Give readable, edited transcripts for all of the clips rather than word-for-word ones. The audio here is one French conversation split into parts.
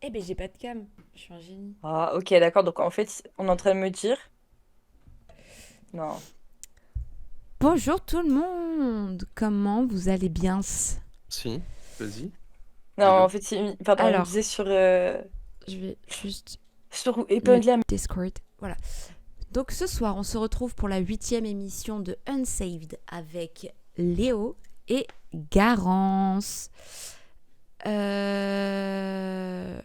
Eh ben j'ai pas de cam, je suis un génie. Ah, ok, d'accord. Donc en fait, on est en train de me dire. Non. Bonjour tout le monde, comment vous allez bien? Si, vas-y, Non, en dis-le. fait, pardon, il me Alors, disait je vais juste sur le épingler. Discord. Voilà. Donc ce soir, on se retrouve pour la 8e émission de Unsaved avec Léo et Garance. Euh,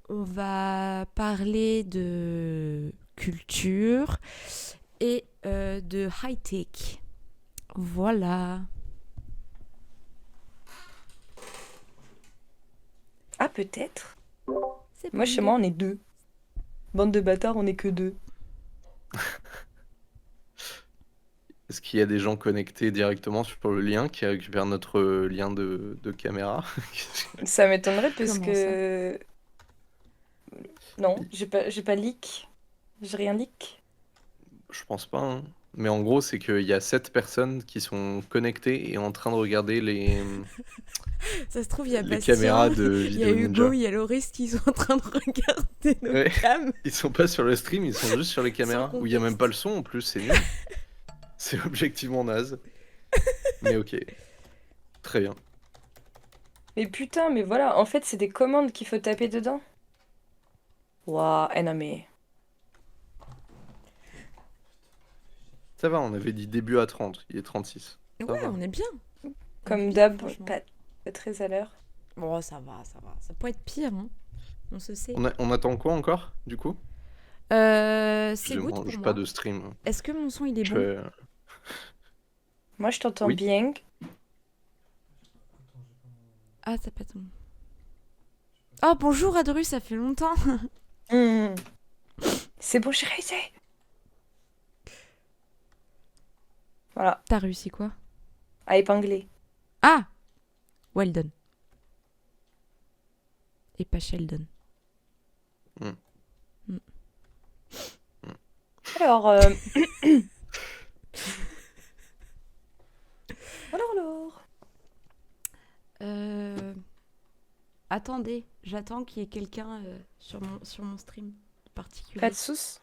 on va parler de culture et de high-tech. Voilà. Ah, peut-être. C'est Moi, pas une chez moi, idée. on est deux. Bande de bâtards, on est que deux. Est-ce qu'il y a des gens connectés directement sur le lien qui récupèrent notre lien de caméra? Ça m'étonnerait parce Comment ça? que. Non, j'ai pas leak. J'ai rien leak. Je pense pas, hein. Mais en gros, c'est qu'il y a 7 personnes qui sont connectées et en train de regarder Ça se trouve, il y a les caméras Bastien, de il y a Vidéo Hugo, Ninja. il y a Loris qui sont en train de regarder nos Ouais. cams Ils sont pas sur le stream, ils sont juste sur les sans caméras. Où il y a même pas le contexte. son en plus, c'est nul. C'est objectivement naze. Mais ok, très bien. Mais putain, mais voilà, en fait, c'est des commandes qu'il faut taper dedans. Waouh, non mais. Ça va, on avait dit début à 30, il est 36. Ça Ouais, va. on est bien. On est Comme bien, d'hab, franchement. pas très à l'heure. Bon, ça va, ça va. Ça peut être pire, hein. On se sait. On attend quoi encore, du coup? C'est good Excusez-moi, pour j'ai pas moi. de stream. Est-ce que mon son, il est Je bon? fais... Moi, je t'entends Oui, bien. Ah, ça pas ton... Oh, bonjour Adru, ça fait longtemps. Hmm. C'est bon, j'ai réussi. Voilà, T'as réussi quoi? à épingler. Ah! Weldon. Et pas Sheldon. Hmm. Hmm. Alors, alors. Euh... Attendez, j'attends qu'il y ait quelqu'un sur mon stream Pas particulier. de sous.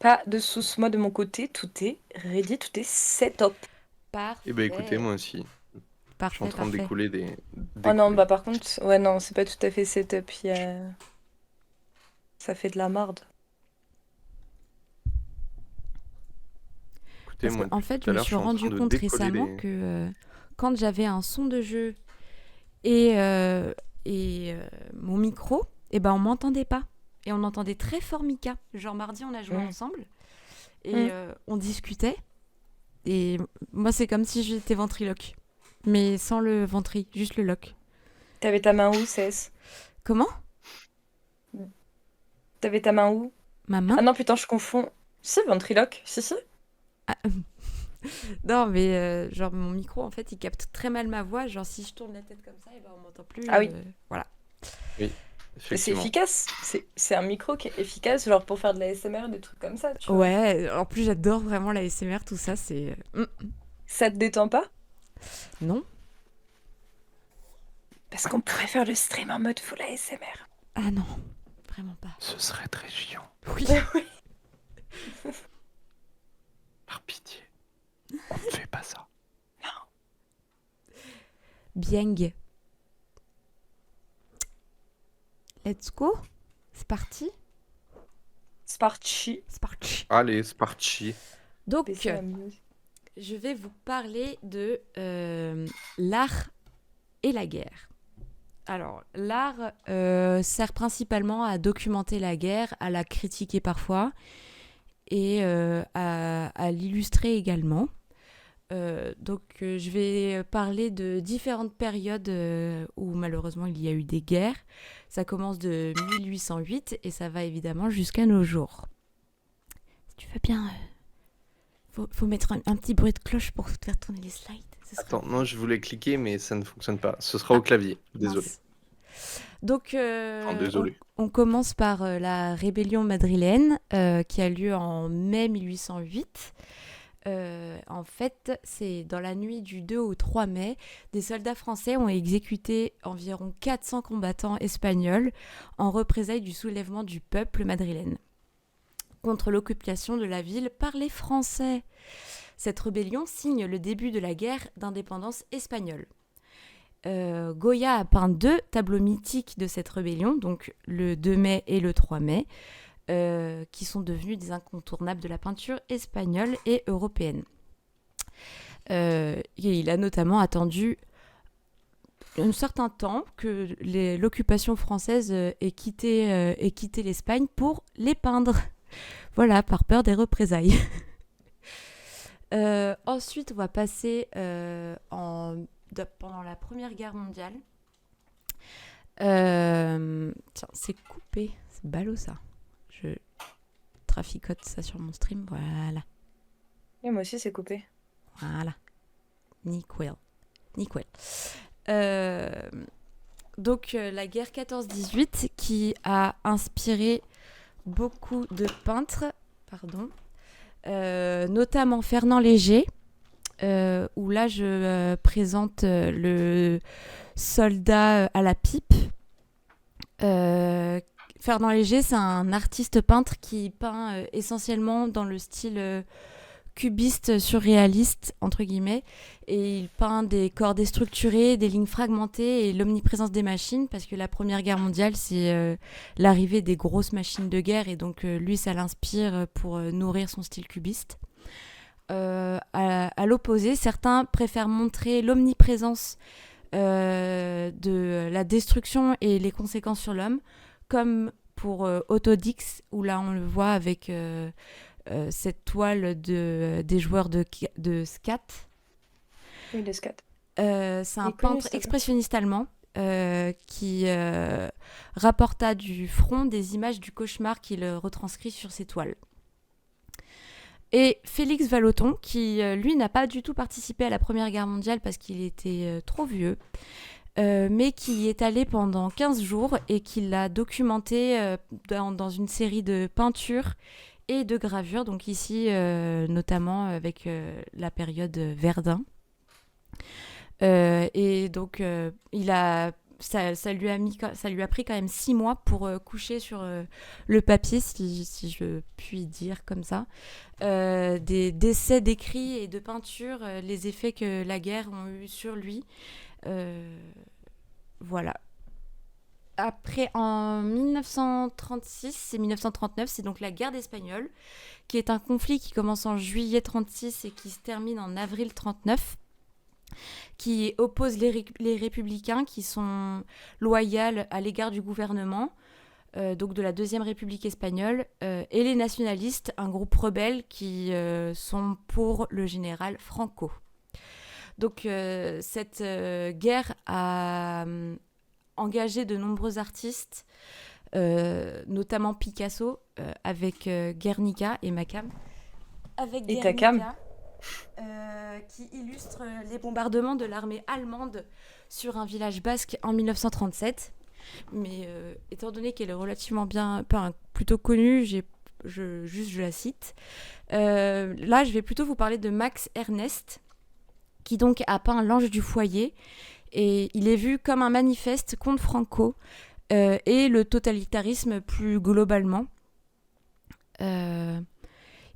Pas de sous. Moi, de mon côté, tout est ready, tout est set up. Eh ben écoutez, Parfait. moi aussi, je suis en Parfait, train de parfait. découler Oh non, découler. bah par contre, ouais, non, c'est pas tout à fait set up. Ça fait de la marde. Écoutez, Parce que moi en depuis fait, je tout à me l'heure, je suis suis en train rendu de compte décoller récemment les... que quand j'avais un son de jeu et, mon micro, et ben on m'entendait pas. Et on entendait très fort Mika. Genre mardi, on a joué Hmm. ensemble et Hmm. on discutait. Et moi, c'est comme si j'étais ventriloque. Mais sans le ventri, juste le loc. T'avais ta main où, Cess? Comment? T'avais ta main où? Ma main? Ah non, putain, je confonds. Si, ventriloque. Si, si. Ah, non, mais genre mon micro, en fait, il capte très mal ma voix. Genre si je tourne la tête comme ça, et ben on m'entend plus. Ah oui. Voilà. Oui, Mais c'est effectivement. efficace. C'est un micro qui est efficace, genre pour faire de la ASMR, des trucs comme ça, tu vois. Ouais, en plus j'adore vraiment la SMR, tout ça, c'est... Ça te détend pas? Non. Parce qu'on pourrait faire le stream en mode full ASMR. Ah non, vraiment pas. Ce serait très chiant, Oui. Oui. par pitié. On ne fait pas ça. Bieng. Let's go. C'est parti. Sparchi. C'est parti. Allez, c'est parti. Donc, Baisser la musique. je vais vous parler de l'art et la guerre. Alors, l'art sert principalement à documenter la guerre, à la critiquer parfois et à l'illustrer également. Je vais parler de différentes périodes où malheureusement il y a eu des guerres. Ça commence de 1808 et ça va évidemment jusqu'à nos jours. Si tu veux bien, faut mettre un petit bruit de cloche pour faire tourner les slides. Ce serait Attends, non, je voulais cliquer, mais ça ne fonctionne pas. Ce sera Ah, au clavier, désolé. mince. Donc, Enfin, désolé. on commence par la rébellion madrilène qui a lieu en mai 1808. En fait, c'est dans la nuit du 2 au 3 mai, des soldats français ont exécuté environ 400 combattants espagnols en représailles du soulèvement du peuple madrilène contre l'occupation de la ville par les Français. Cette rébellion signe le début de la guerre d'indépendance espagnole. Goya a peint 2 tableaux mythiques de cette rébellion, donc le 2 mai et le 3 mai, qui sont devenus des incontournables de la peinture espagnole et européenne. Et il a notamment attendu un certain temps que l'occupation française ait quitté l'Espagne pour les peindre. Voilà, par peur des représailles. Ensuite, on va passer pendant la Première Guerre mondiale. Tiens, c'est coupé. C'est ballot, ça. Je traficote ça sur mon stream. Voilà. Et moi aussi, c'est coupé. Voilà. Nickel. Donc, la guerre 14-18 qui a inspiré beaucoup de peintres, notamment Fernand Léger, où là je présente le soldat à la pipe. Fernand Léger, c'est un artiste peintre qui peint essentiellement dans le style cubiste surréaliste, entre guillemets, et il peint des corps déstructurés, des lignes fragmentées et l'omniprésence des machines, parce que la Première Guerre mondiale, c'est l'arrivée des grosses machines de guerre, et donc lui, ça l'inspire pour nourrir son style cubiste. À l'opposé, certains préfèrent montrer l'omniprésence de la destruction et les conséquences sur l'homme, comme pour Otto Dix, où là on le voit avec cette toile des joueurs de skat. Oui, le scat. C'est un peintre expressionniste allemand qui rapporta du front des images du cauchemar qu'il retranscrit sur ses toiles. Et Félix Vallotton, qui lui n'a pas du tout participé à la Première Guerre mondiale parce qu'il était trop vieux, mais qui y est allé pendant 15 jours et qui l'a documenté dans une série de peintures et de gravures, donc ici notamment avec la période Verdun. Et donc ça lui a pris quand même 6 mois pour coucher sur le papier, si je puis dire comme ça, des décès d'écrits et de peintures, les effets que la guerre ont eu sur lui. Voilà. Après, en 1936 et 1939, c'est donc la guerre d'Espagnol, qui est un conflit qui commence en juillet 36 et qui se termine en avril 39, qui oppose les républicains qui sont loyaux à l'égard du gouvernement, donc de la Deuxième République espagnole, et les nationalistes, un groupe rebelle qui sont pour le général Franco. Donc cette guerre a engagé de nombreux artistes, notamment Picasso, avec Guernica et Macam. Avec Et Guernica, Takam. qui illustre les bombardements de l'armée allemande sur un village basque en 1937. Mais étant donné qu'elle est relativement plutôt connue, je la cite. Là, je vais plutôt vous parler de Max Ernst, qui donc a peint l'Ange du foyer. Et il est vu comme un manifeste contre Franco et le totalitarisme plus globalement.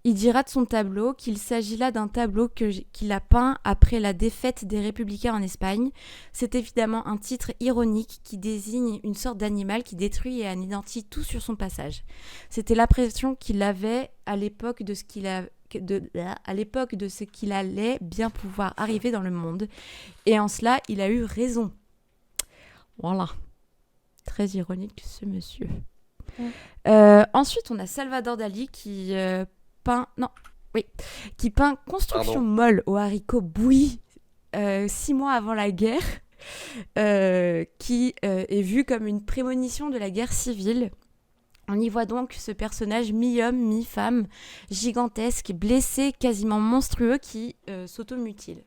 Il dira de son tableau qu'il s'agit là d'un tableau qu'il a peint après la défaite des Républicains en Espagne. C'est évidemment un titre ironique qui désigne une sorte d'animal qui détruit et anéantit tout sur son passage. C'était l'impression qu'il avait à l'époque de ce qu'il allait bien pouvoir arriver dans le monde. Et en cela, il a eu raison. Voilà. Très ironique, ce monsieur. Ensuite, on a Salvador Dali qui peint Construction molle aux haricots bouillis 6 mois avant la guerre, qui est vu comme une prémonition de la guerre civile. On y voit donc ce personnage mi-homme, mi-femme, gigantesque, blessé, quasiment monstrueux, qui s'automutile.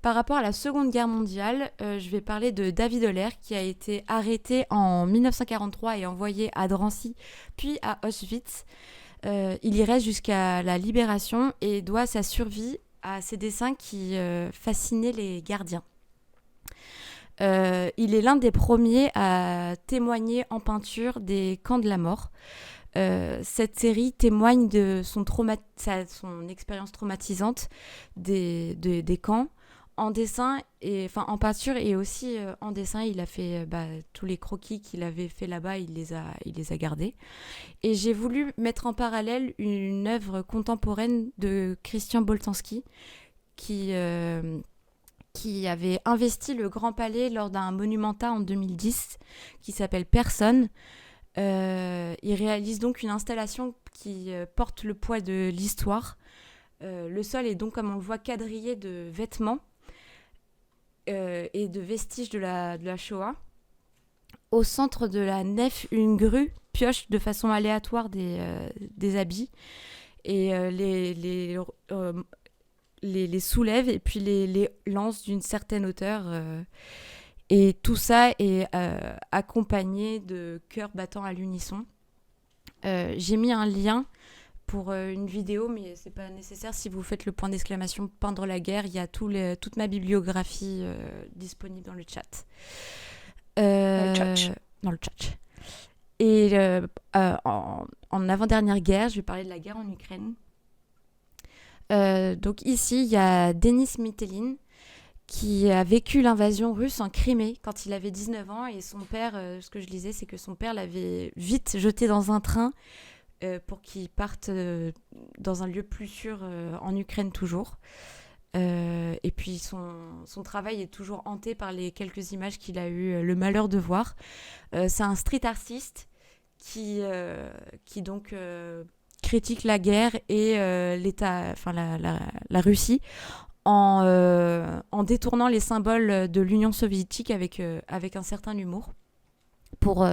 Par rapport à la Seconde Guerre mondiale, je vais parler de David Holler, qui a été arrêté en 1943 et envoyé à Drancy, puis à Auschwitz. Il y reste jusqu'à la libération et doit sa survie à ses dessins qui fascinaient les gardiens. Il est l'un des premiers à témoigner en peinture des camps de la mort. Cette série témoigne de son expérience traumatisante des camps en dessin en peinture et aussi en dessin. Il a fait tous les croquis qu'il avait fait là-bas, il les a gardés. Et j'ai voulu mettre en parallèle une œuvre contemporaine de Christian Boltanski qui avait investi le Grand Palais lors d'un Monumenta en 2010 qui s'appelle Personne. Il réalise donc une installation qui porte le poids de l'histoire. Le sol est donc, comme on le voit, quadrillé de vêtements et de vestiges de la Shoah. Au centre de la nef, une grue pioche de façon aléatoire des habits et les soulève et puis les lance d'une certaine hauteur. Et tout ça est accompagné de chœurs battant à l'unisson. J'ai mis un lien pour une vidéo, mais c'est pas nécessaire. Si vous faites le point d'exclamation peindre la guerre, il y a toute ma bibliographie disponible dans le chat. Dans le chat. Et en avant-dernière guerre, je vais parler de la guerre en Ukraine. Donc ici, il y a Denis Mitelin qui a vécu l'invasion russe en Crimée quand il avait 19 ans. Et son père, ce que je lisais, c'est que son père l'avait vite jeté dans un train pour qu'il parte dans un lieu plus sûr en Ukraine toujours. Et puis son travail est toujours hanté par les quelques images qu'il a eu le malheur de voir. C'est un street artiste qui donc critique la guerre et l'État, enfin la Russie, en détournant les symboles de l'Union soviétique avec un certain humour pour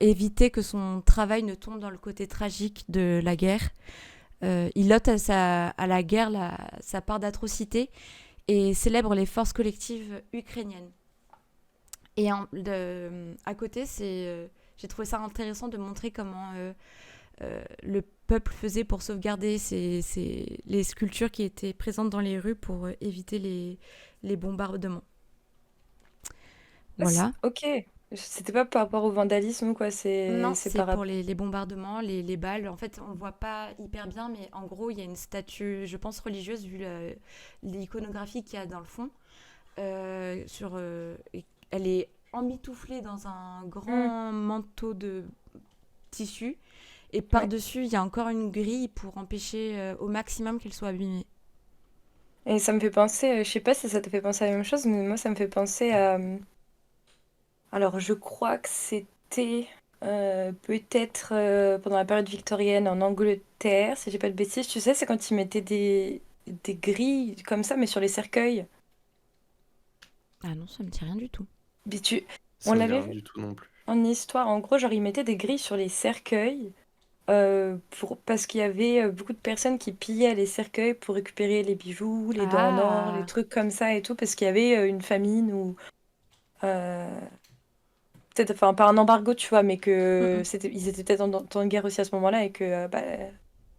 éviter que son travail ne tombe dans le côté tragique de la guerre. Il ôte à la guerre sa part d'atrocité et célèbre les forces collectives ukrainiennes. Et à côté, j'ai trouvé ça intéressant de montrer comment le peuple faisait pour sauvegarder les sculptures qui étaient présentes dans les rues pour éviter les bombardements. Voilà. Ok. C'était pas par rapport au vandalisme ou quoi, Non, c'est c'est par pour rapport. les bombardements, les balles. En fait, on ne voit pas hyper bien, mais en gros, il y a une statue, je pense, religieuse, vu l'iconographie qu'il y a dans le fond. Elle est emmitouflée dans un grand manteau de tissu. Et Ouais. par-dessus, il y a encore une grille pour empêcher au maximum qu'elle soit abîmée. Et ça me fait penser, je sais pas si ça te fait penser à la même chose, mais moi ça me fait penser à. Alors je crois que c'était peut-être pendant la période victorienne en Angleterre, si j'ai pas de bêtises. Tu sais, c'est quand ils mettaient des grilles comme ça, mais sur les cercueils. Ah non, ça me dit rien du tout. Mais Ça on me dit l'avait rien vu du tout non plus. en histoire. En gros, genre ils mettaient des grilles sur les cercueils. Parce qu'il y avait beaucoup de personnes qui pillaient les cercueils pour récupérer les bijoux, les dents en or, les Ah. trucs comme ça et tout, parce qu'il y avait une famine ou euh, peut-être, enfin pas un embargo, tu vois, mais que Mm, ils étaient peut-être en guerre aussi à ce moment-là et que le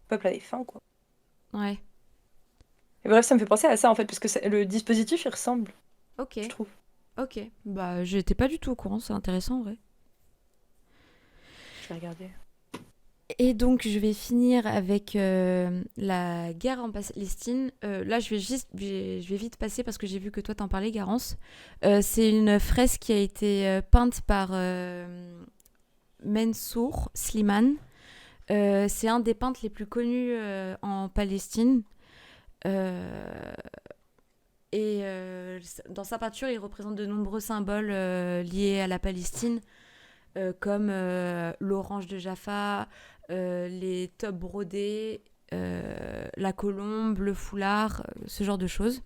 peuple avait faim, quoi. ouais, Et bref, ça me fait penser à ça en fait, parce que le dispositif il ressemble, ok, je trouve. ok. Bah, j'étais pas du tout au courant, c'est intéressant, en vrai. Je vais regarder. Et donc, je vais finir avec la guerre en Palestine. Là, je vais vite passer parce que j'ai vu que toi t'en parlais, Garance. C'est une fresque qui a été peinte par Mansour Slimane. C'est un des peintres les plus connus en Palestine. Euh, Dans sa peinture, il représente de nombreux symboles liés à la Palestine, comme l'orange de Jaffa, les tops brodés, la colombe, le foulard, ce genre de choses.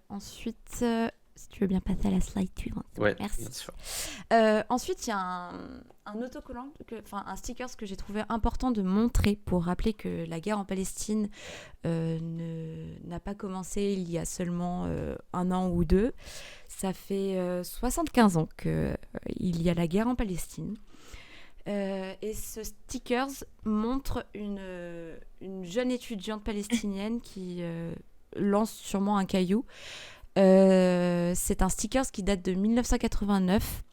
Ensuite, si tu veux bien passer à la slide suivante. Ouais, Merci. bien sûr. Ensuite, il y a un autocollant, un sticker que j'ai trouvé important de montrer pour rappeler que la guerre en Palestine n'a pas commencé il y a seulement un an ou deux. Ça fait 75 ans qu'il y a la guerre en Palestine. Et ce stickers montre une jeune étudiante palestinienne qui lance sûrement un caillou. C'est un stickers qui date de 1989.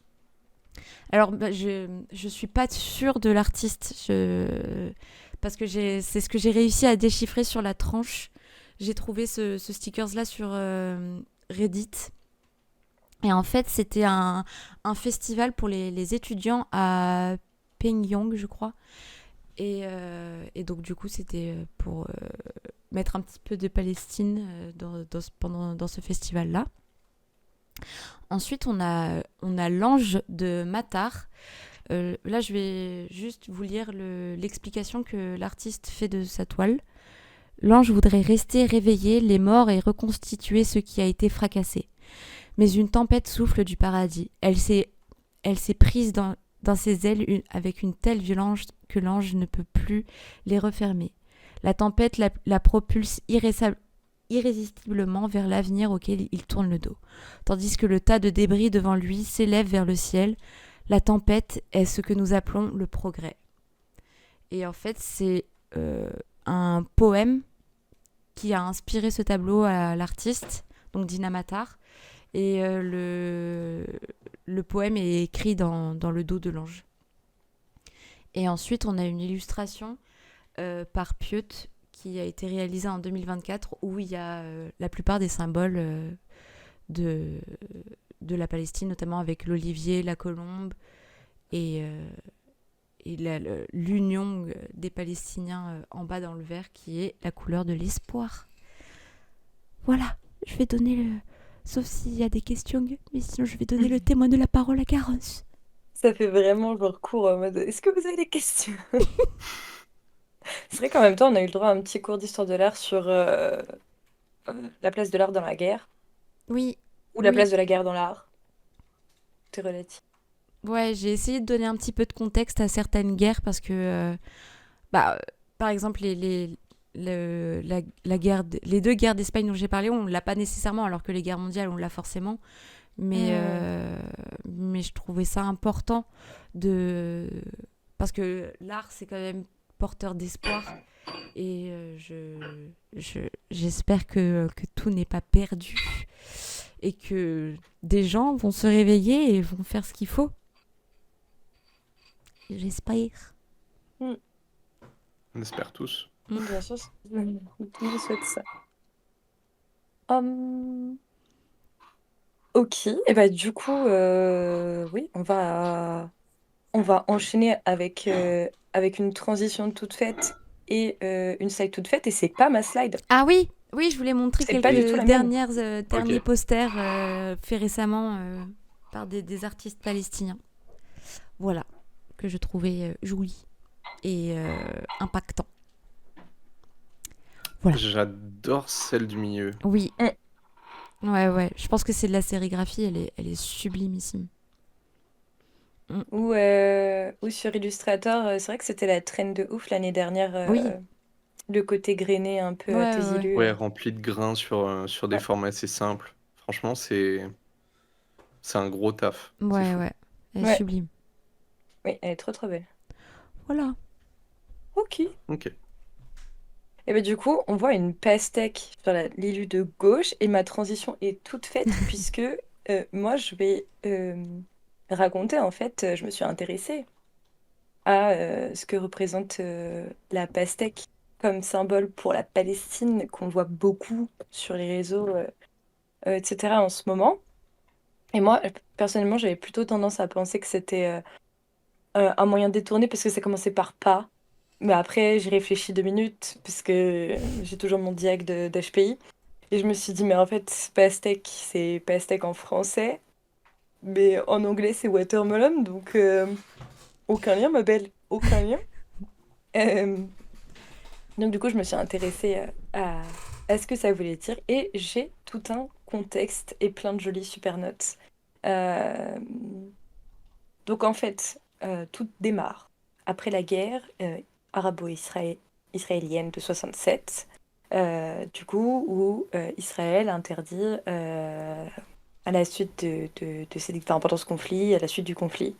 Alors, je suis pas sûre de l'artiste, parce que c'est ce que j'ai réussi à déchiffrer sur la tranche. J'ai trouvé ce stickers-là sur Reddit. Et en fait, c'était un festival pour les étudiants à Pyongyang, je crois. Et donc, du coup, c'était pour mettre un petit peu de Palestine dans ce festival-là. Ensuite, on a l'ange de Matar. Là, je vais juste vous lire l'explication que l'artiste fait de sa toile. L'ange voudrait rester réveillé les morts et reconstituer ce qui a été fracassé. Mais une tempête souffle du paradis. Elle s'est prise dans ses ailes avec une telle violence que l'ange ne peut plus les refermer. La tempête la propulse irrésistiblement vers l'avenir auquel il tourne le dos, tandis que le tas de débris devant lui s'élève vers le ciel. La tempête est ce que nous appelons le progrès. Et en fait, c'est un poème qui a inspiré ce tableau à l'artiste, donc Dina Matar. Et le poème est écrit dans le dos de l'ange. Et ensuite, on a une illustration par Piot qui a été réalisée en 2024 où il y a la plupart des symboles de la Palestine, notamment avec l'olivier, la colombe et l'union des Palestiniens en bas dans le vert qui est la couleur de l'espoir. Voilà, je vais donner sauf s'il y a des questions, mais sinon je vais donner le témoin de la parole à Garance. Ça fait vraiment genre cours en mode est-ce que vous avez des questions? C'est vrai qu'en même temps, on a eu le droit à un petit cours d'histoire de l'art sur la place de l'art dans la guerre. Oui. Ou la place de la guerre dans l'art. C'est relatif. Ouais, j'ai essayé de donner un petit peu de contexte à certaines guerres parce que, par exemple, la guerre, les deux guerres d'Espagne dont j'ai parlé, on ne l'a pas nécessairement, alors que les guerres mondiales, on l'a forcément. Mais je trouvais ça important parce que l'art, c'est quand même porteur d'espoir. Et j'espère que tout n'est pas perdu et que des gens vont se réveiller et vont faire ce qu'il faut. J'espère. On espère tous. Bien sûr, je souhaite ça. Ok, et bah du coup, oui, on va enchaîner avec une transition toute faite et une slide toute faite, et c'est pas ma slide. Ah oui, je voulais montrer C'est pas du tout quelques la même. derniers posters faits récemment par des artistes palestiniens. Voilà, que je trouvais joli et impactant. Voilà. J'adore celle du milieu. Oui. Ouais, je pense que c'est de la sérigraphie, elle est sublimissime. Ou sur Illustrator, c'est vrai que c'était la trend de ouf l'année dernière. Oui. Le côté grainé un peu tésileux. Ouais, rempli de grains sur des formes assez simples. Franchement, c'est un gros taf. Ouais, elle est sublime. Oui, elle est trop trop belle. Voilà. Ok. Et bah du coup, on voit une pastèque sur l'élu de gauche et ma transition est toute faite puisque moi je vais raconter en fait, je me suis intéressée à ce que représente la pastèque comme symbole pour la Palestine qu'on voit beaucoup sur les réseaux, etc. en ce moment. Et moi, personnellement, j'avais plutôt tendance à penser que c'était un moyen détourné parce que ça commençait par pas. Mais après, j'ai réfléchi 2 minutes parce que j'ai toujours mon diag d'HPI. Et je me suis dit, mais en fait, pastèque, c'est pastèque en français. Mais en anglais, c'est watermelon. Donc, aucun lien, ma belle. Aucun lien. Donc, du coup, je me suis intéressée à ce que ça voulait dire. Et j'ai tout un contexte et plein de jolies super notes. Donc, en fait, tout démarre après la guerre arabo-israélienne de 67, du coup, où Israël interdit, à la suite de pendant ce conflit, à la suite du conflit,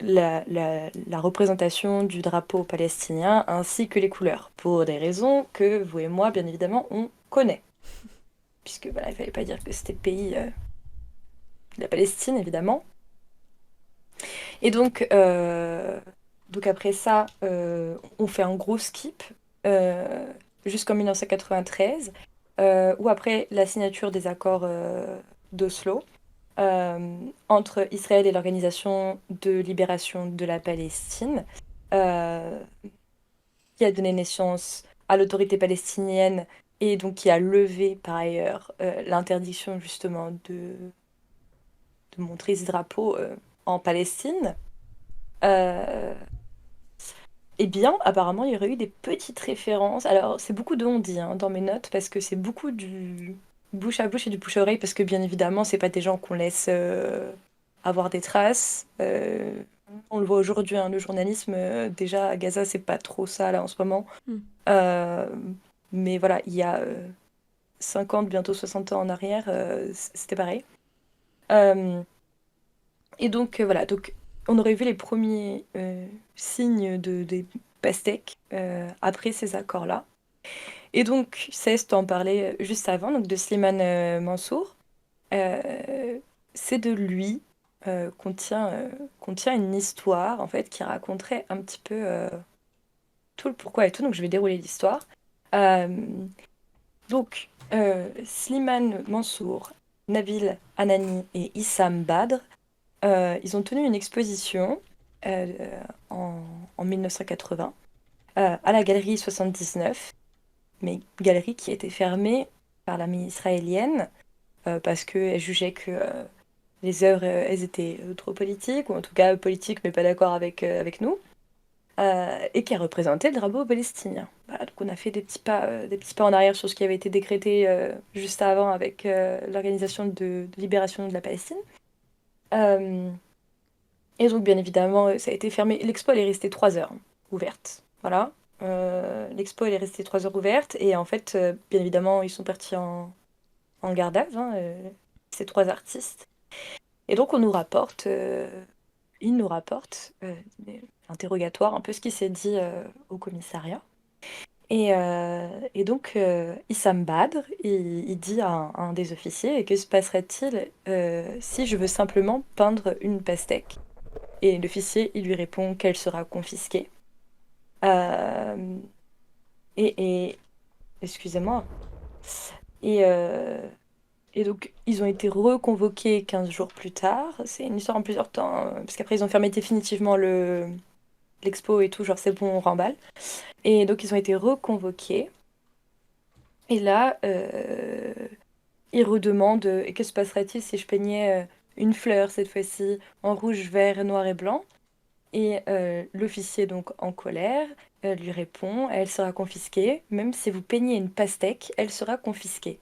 la représentation du drapeau palestinien ainsi que les couleurs, pour des raisons que vous et moi, bien évidemment, on connaît. Puisque voilà, il fallait pas dire que c'était le pays de la Palestine, évidemment. Et donc après ça, on fait un gros skip jusqu'en 1993, où après la signature des accords d'Oslo, entre Israël et l'Organisation de libération de la Palestine, euh, qui a donné naissance à l'autorité palestinienne et donc qui a levé par ailleurs l'interdiction justement de montrer ce drapeau en Palestine. Euh, eh bien, apparemment, il y aurait eu des petites références. Alors, c'est beaucoup de on-dit dans mes notes parce que c'est beaucoup du bouche à bouche et du bouche à oreille parce que bien évidemment, c'est pas des gens qu'on laisse avoir des traces. On le voit aujourd'hui, le journalisme, déjà à Gaza, c'est pas trop ça là en ce moment. Mm. Euh, mais voilà, il y a 50, bientôt 60 ans en arrière, c'était pareil. Euh, et donc voilà, donc on aurait vu les premiers signes des pastèques après ces accords-là. Et donc, Cest en parlait juste avant, donc de Slimane Mansour. Euh, c'est de lui qu'on tient une histoire en fait qui raconterait un petit peu tout le pourquoi et tout. Donc je vais dérouler l'histoire. Euh, Slimane Mansour, Nabil Anani et Issam Badr, ils ont tenu une exposition euh, en, en 1980 à la galerie 79, mais galerie qui était fermée par l'armée israélienne parce qu'elle jugeait que les œuvres, elles étaient trop politiques, ou en tout cas politiques mais pas d'accord avec nous, et qui a représenté le drapeau palestinien. Voilà, donc on a fait des petits pas en arrière sur ce qui avait été décrété juste avant avec l'Organisation de libération de la Palestine. Euh, et donc bien évidemment, ça a été fermé. L'expo, elle est restée 3 heures ouverte. Voilà. L'expo, elle est restée 3 heures ouverte, et en fait, bien évidemment, ils sont partis en garde à vue, ces trois artistes. Et donc on nous rapporte, il nous rapporte l'interrogatoire, un peu ce qui s'est dit au commissariat. Et donc Issam Badr, il dit à un des officiers, et que se passerait-il si je veux simplement peindre une pastèque? Et l'officier, il lui répond qu'elle sera confisquée. Euh, et excusez-moi. Et, euh, Et donc, ils ont été reconvoqués 15 jours plus tard. C'est une histoire en plusieurs temps, parce qu'après, ils ont fermé définitivement l'expo et tout, genre c'est bon, on remballe. Et donc, ils ont été reconvoqués. Et là, ils redemandent et que se passerait-il si je peignais une fleur cette fois-ci en rouge, vert, noir et blanc? Et l'officier, donc en colère, lui répond, elle sera confisquée. Même si vous peignez une pastèque, elle sera confisquée.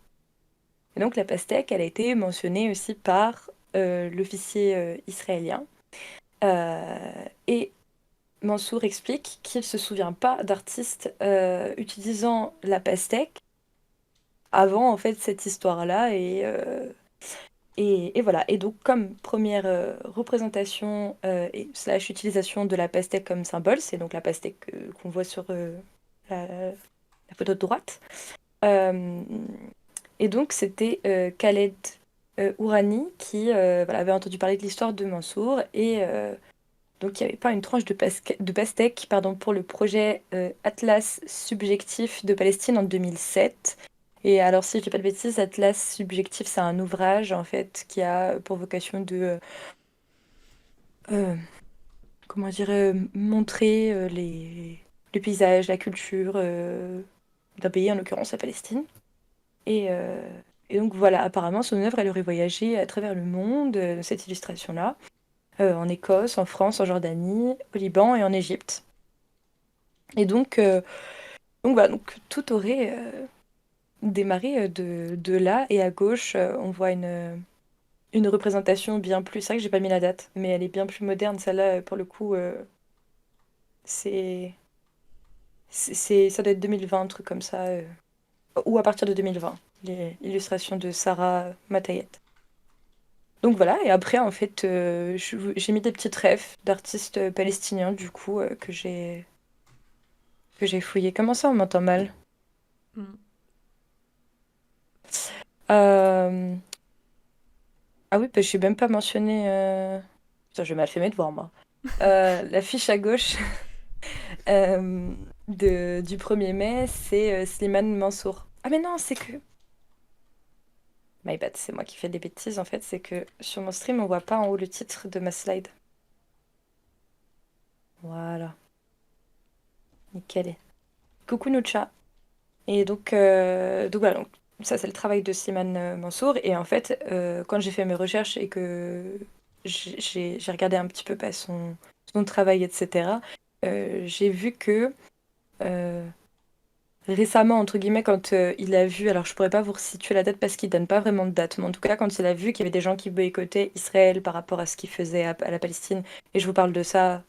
Et donc la pastèque, elle a été mentionnée aussi par l'officier israélien. Et Mansour explique qu'il ne se souvient pas d'artiste utilisant la pastèque avant en fait cette histoire-là. Et voilà. Et donc comme première représentation et slash utilisation de la pastèque comme symbole, c'est donc la pastèque qu'on voit sur la photo de droite. Euh, Et donc, c'était Khaled Hourani qui voilà, avait entendu parler de l'histoire de Mansour. Et donc, il n'y avait pas une tranche de pastèque pardon, pour le projet Atlas subjectif de Palestine en 2007. Et alors, si je dis pas de bêtises, Atlas subjectif, c'est un ouvrage en fait qui a pour vocation de euh, comment dire, montrer les paysages, la culture d'un pays, en l'occurrence la Palestine. Et, euh, et donc voilà, apparemment, son œuvre, elle aurait voyagé à travers le monde, cette illustration-là, en Écosse, en France, en Jordanie, au Liban et en Égypte. Et donc voilà, donc tout aurait démarré de là, et à gauche, on voit une représentation bien plus. C'est vrai que j'ai pas mis la date, mais elle est bien plus moderne, celle-là, pour le coup, c'est, ça doit être 2020, un truc comme ça, ou à partir de 2020, l'illustration de Sarah Matayet. Donc voilà, et après, en fait, j'ai mis des petites refs d'artistes palestiniens, du coup, que j'ai fouillé. Comment ça, on m'entend mal? Mm. Euh, Ah oui, je n'ai même pas mentionné. Putain, j'ai mal fait mes devoirs, moi. La fiche à gauche euh, du 1er mai, c'est Slimane Mansour. Ah, mais non, c'est que. My bad, c'est moi qui fais des bêtises en fait. C'est que sur mon stream, on voit pas en haut le titre de ma slide. Voilà, nickel. Coucou Noucha. Et donc voilà, donc, ça c'est le travail de Slimane Mansour. Et en fait, quand j'ai fait mes recherches et que j'ai regardé un petit peu bah, son travail, etc., j'ai vu que euh, récemment, entre guillemets, quand il a vu, alors je pourrais pas vous resituer la date parce qu'il donne pas vraiment de date, mais en tout cas, quand il a vu qu'il y avait des gens qui boycottaient Israël par rapport à ce qu'il faisait à la Palestine, et je vous parle de ça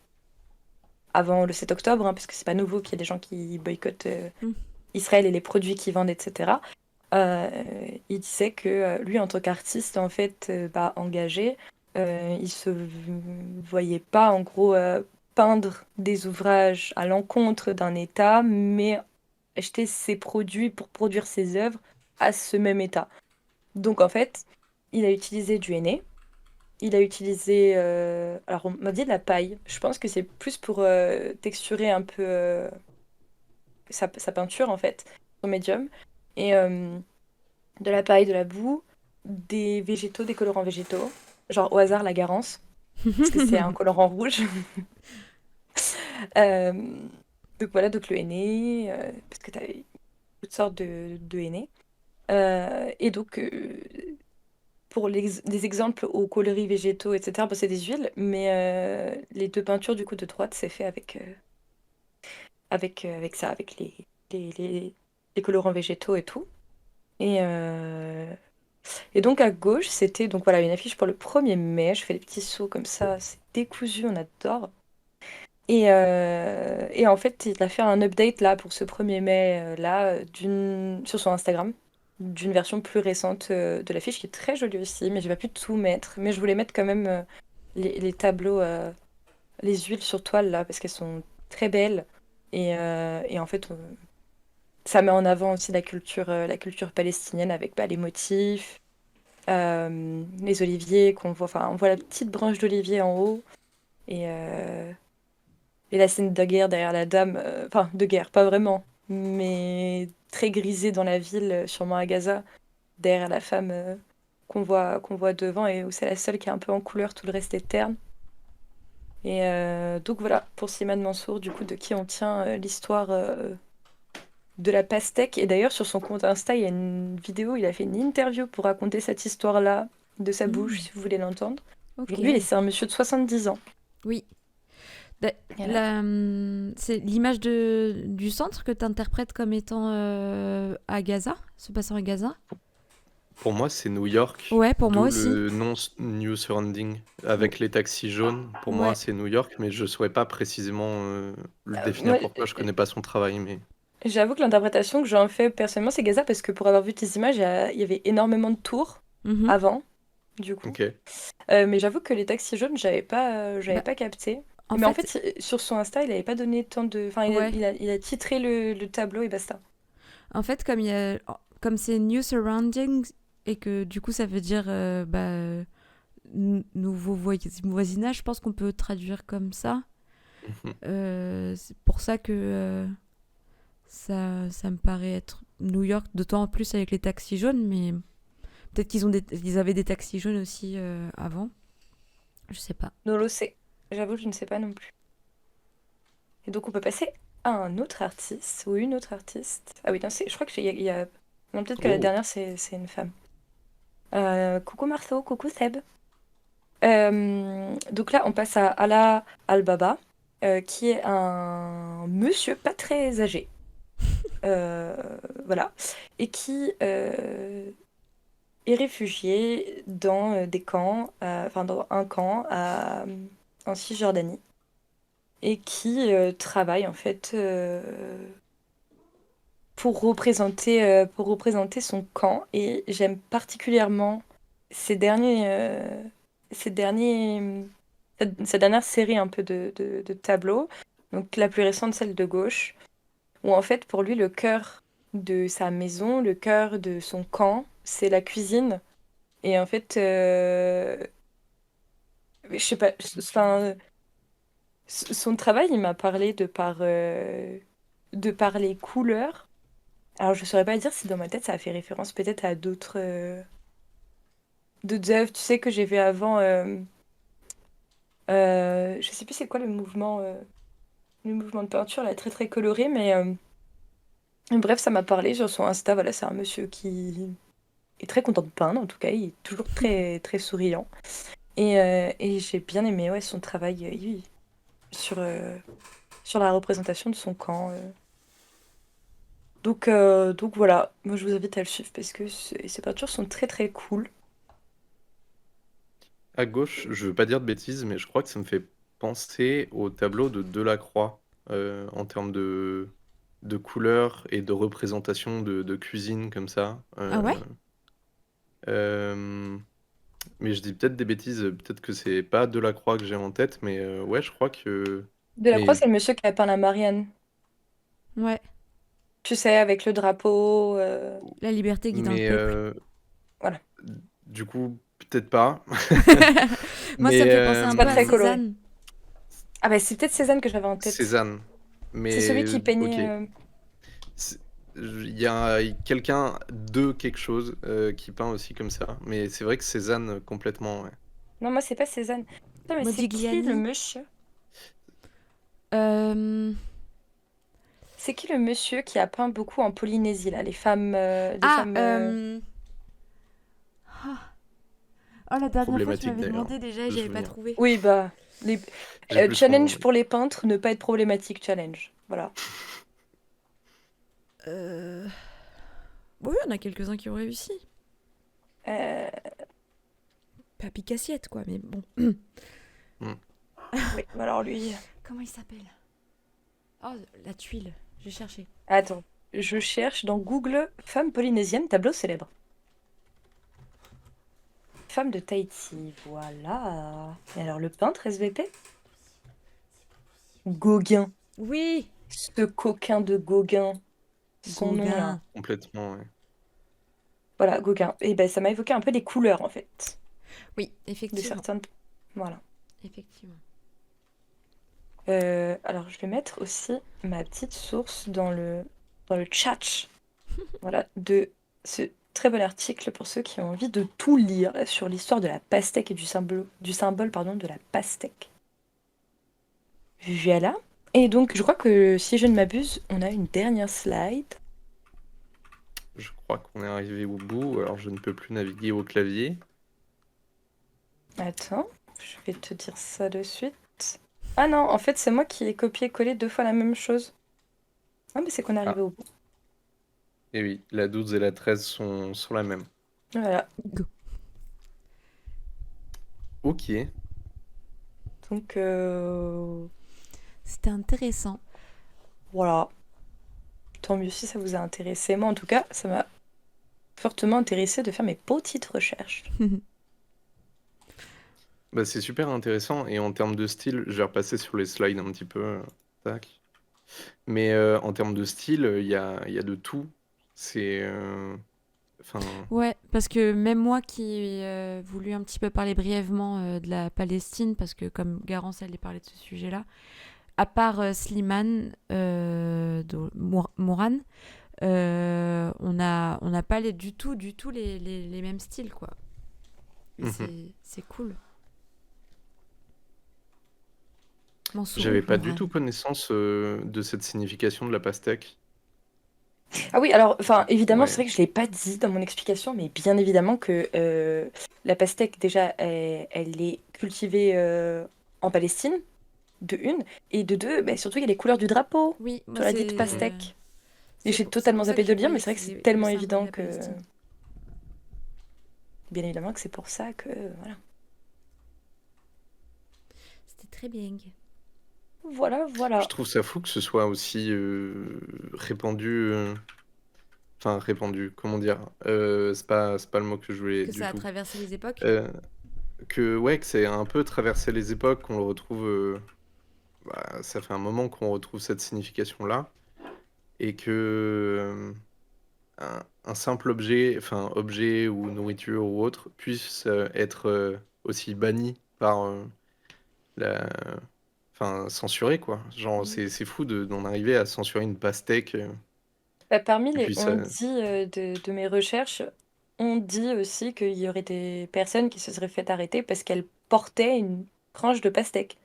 avant le 7 octobre, hein, parce que c'est pas nouveau qu'il y ait des gens qui boycottent Mm. Israël et les produits qu'ils vendent, etc. Euh, il disait que lui, en tant qu'artiste, en fait, bah, engagé, il se voyait pas, en gros, peindre des ouvrages à l'encontre d'un État, mais acheter ses produits pour produire ses œuvres à ce même État. Donc, en fait, il a utilisé du henné. Il a utilisé, alors on m'a dit de la paille. Je pense que c'est plus pour texturer un peu sa peinture, en fait, son médium. Et de la paille, de la boue, des végétaux, des colorants végétaux. Genre au hasard la garance, parce que c'est un colorant rouge. Euh, donc voilà, donc le henné, parce que tu as toutes sortes de henné. Et donc, pour des exemples aux coloris végétaux, etc., bon, c'est des huiles, mais les deux peintures du coup de droite, c'est fait avec ça, avec les, les, les colorants végétaux et tout. Et, euh, Et donc à gauche, c'était donc voilà une affiche pour le 1er mai. Je fais des petits sauts comme ça, c'est décousu, on adore. Et en fait, il a fait un update là pour ce 1er mai là sur son Instagram d'une version plus récente de l'affiche qui est très jolie aussi, mais j'ai pas pu tout mettre. Mais je voulais mettre quand même les tableaux, les huiles sur toile là parce qu'elles sont très belles et en fait ça met en avant aussi la culture palestinienne avec bah, les motifs. Les oliviers qu'on voit, enfin, on voit la petite branche d'olivier en haut et, euh, et la scène de guerre derrière la dame, enfin de guerre, pas vraiment, mais très grisée dans la ville, sûrement à Gaza, derrière la femme qu'on voit devant et où c'est la seule qui est un peu en couleur, tout le reste est terne. Et donc voilà, pour Slimane Mansour, du coup, de qui on tient l'histoire de la pastèque. Et d'ailleurs, sur son compte Insta, il y a une vidéo, il a fait une interview pour raconter cette histoire-là de sa bouche, Mm. si vous voulez l'entendre. Ok. Aujourd'hui, c'est un monsieur de 70 ans. Oui. Voilà. C'est l'image du centre que tu interprètes comme étant à Gaza, se passant à Gaza. Pour moi, c'est New York, Ouais, pour moi d'où aussi. le nom New Surrounding. Mm. Avec les taxis jaunes, pour moi, Ouais. c'est New York, mais je ne saurais pas précisément le définir Moi, pourquoi, je connais pas son travail, mais... j'avoue que l'interprétation que j'en fais personnellement, c'est Gaza, parce que pour avoir vu tes images, il y avait énormément de tours Mhm. avant, du coup. Ok. Mais j'avoue que les taxis jaunes, j'avais Bah, pas capté. en Mais en fait, fait, sur son Insta, il avait pas donné tant de. Enfin, ouais. il a titré le tableau et basta. En fait, comme c'est New Surroundings et que du coup ça veut dire nouveau voisinage, je pense qu'on peut traduire comme ça. Mhm. C'est pour ça que ça me paraît être New York, d'autant plus avec les taxis jaunes, mais peut-être ils avaient des taxis jaunes aussi avant. Je sais pas. Nolo, c'est. J'avoue, je ne sais pas non plus. Et donc, on peut passer à un autre artiste ou une autre artiste. Ah oui, non, je crois que non, peut-être que la Oh. dernière, c'est une femme. Coucou Marceau, coucou Seb. Donc là, on passe à Alaa Al-Baba, qui est un monsieur pas très âgé. Euh, voilà. Et qui est réfugié dans des camps, enfin dans un camp en Cisjordanie. Et qui travaille en fait pour représenter son camp. Et j'aime particulièrement ces derniers, ces derniers, cette dernière série un peu de tableaux, donc la plus récente, celle de gauche, où en fait pour lui le cœur de sa maison, le cœur de son camp, c'est la cuisine. Et en fait, je sais pas, enfin, son travail, il m'a parlé de par les couleurs. Alors je saurais pas dire si dans ma tête ça a fait référence peut-être à d'autres œuvres, tu sais, que j'ai fait avant. Je sais plus c'est quoi le mouvement de peinture là, très très coloré, mais bref, ça m'a parlé sur son Insta. Voilà, c'est un monsieur qui est très content de peindre, en tout cas, il est toujours très très souriant. Et j'ai bien aimé ouais, son travail sur, sur la représentation de son camp. Donc voilà, moi je vous invite à le suivre parce que ses peintures sont très très cool. À gauche, je veux pas dire de bêtises, mais je crois que ça me fait penser au tableau de Delacroix en termes de couleurs et de représentation de cuisine comme ça. Ah ouais? Euh, mais je dis peut-être des bêtises, peut-être que c'est pas Delacroix que j'ai en tête, mais ouais, je crois que. Delacroix, Mais, c'est le monsieur qui a peint la Marianne. Ouais. Tu sais, avec le drapeau. La liberté guidant le mais peuple. Voilà. du coup, peut-être pas. Moi, ça Mais me fait penser un C'est peu pas à très coloré. Cézanne. Ah bah c'est peut-être Cézanne que j'avais en tête. Cézanne. C'est celui Mais qui ok. peignait. C'est- Il y a quelqu'un de quelque chose qui peint aussi comme ça. Mais c'est vrai que Cézanne, complètement, ouais. Non, moi c'est pas Cézanne. Non, mais c'est qui le Modigliani. monsieur? Euh, C'est qui le monsieur qui a peint beaucoup en Polynésie, là, les femmes. Les Ah, femmes oh, la dernière fois, tu Problématique m'avais d'ailleurs. demandé déjà et Je j'avais veux pas bien. trouvé. Oui, bah. Les... J'ai plus son nom, challenge oui. pour les peintres, ne pas être problématique, challenge. Voilà. Euh... Oui, il y en a quelques-uns qui ont réussi. Euh, Pas Picassiette, quoi, mais bon. Hmm. Oui, alors lui. Comment il s'appelle? Oh, la tuile. J'ai cherché. Attends, je cherche dans Google femme polynésienne, tableau célèbre. Femme de Tahiti, voilà. Et alors le peintre SVP? Gauguin. Oui, Ce coquin de Gauguin. Son nom là. Gauguin. Complètement, ouais. Voilà, Gauguin. Et ben ça m'a évoqué un peu les couleurs en fait. Oui, De effectivement. certains. Voilà. Effectivement. Alors je vais mettre aussi ma petite source dans le chat. Voilà, de ce très bon article pour ceux qui ont envie de tout lire sur l'histoire de la pastèque et du symbole pardon, de la pastèque. Voilà. Et donc, je crois que si je ne m'abuse, on a une dernière slide. Je crois qu'on est arrivé au bout, alors je ne peux plus naviguer au clavier. Attends, je vais te dire ça de suite. Ah non, en fait, c'est moi qui ai copié-collé 2 fois la même chose. Ah, mais c'est qu'on est arrivé Ah, au bout. et oui, la 12 et la 13 sont la même. Voilà. Go. Ok. Donc, C'était intéressant. voilà. Tant mieux si ça vous a intéressé. Moi, en tout cas, ça m'a fortement intéressé de faire mes petites recherches. Bah, c'est super intéressant. Et en termes de style, je vais repasser sur les slides un petit peu. Tac. Mais en termes de style, il y a de tout. C'est. Enfin. Ouais, parce que même moi qui ai voulu un petit peu parler brièvement de la Palestine, parce que comme Garance allait parler de ce sujet-là, à part Slimane Mourane, on n'a pas du tout les mêmes styles, quoi. Et Mhm. c'est cool. Mansour J'avais pas du Mourane. tout connaissance de cette signification de la pastèque. Ah oui, alors, enfin, évidemment, c'est Ouais. vrai que je ne l'ai pas dit dans mon explication, mais bien évidemment que la pastèque, déjà, elle est cultivée en Palestine, de une, et de deux, bah, surtout, il y a les couleurs du drapeau Oui, moi sur la dite Mhm. pastèque. Et j'ai c'est totalement pour ça que zappé je de le dire, mais voyais c'est que vrai que c'est c'était le tellement symbole de évident la que, Palestine. bien évidemment que c'est pour ça que, voilà. C'était très bien. Voilà, Je voilà. trouve ça fou que ce soit aussi répandu Enfin, répandu, comment dire? C'est pas le mot que je voulais Que du ça a tout. traversé les époques? Euh, que c'est un peu traversé les époques, qu'on le retrouve. Ça fait un moment qu'on retrouve cette signification-là, et que un simple objet, enfin objet ou nourriture ou autre, puisse être aussi banni par la, enfin censuré quoi. Genre Mhm. c'est fou d'en arriver à censurer une pastèque. Bah, parmi Et les puis on ça, dit de mes recherches, on dit aussi qu'il y aurait des personnes qui se seraient fait arrêter parce qu'elles portaient une tranche de pastèque.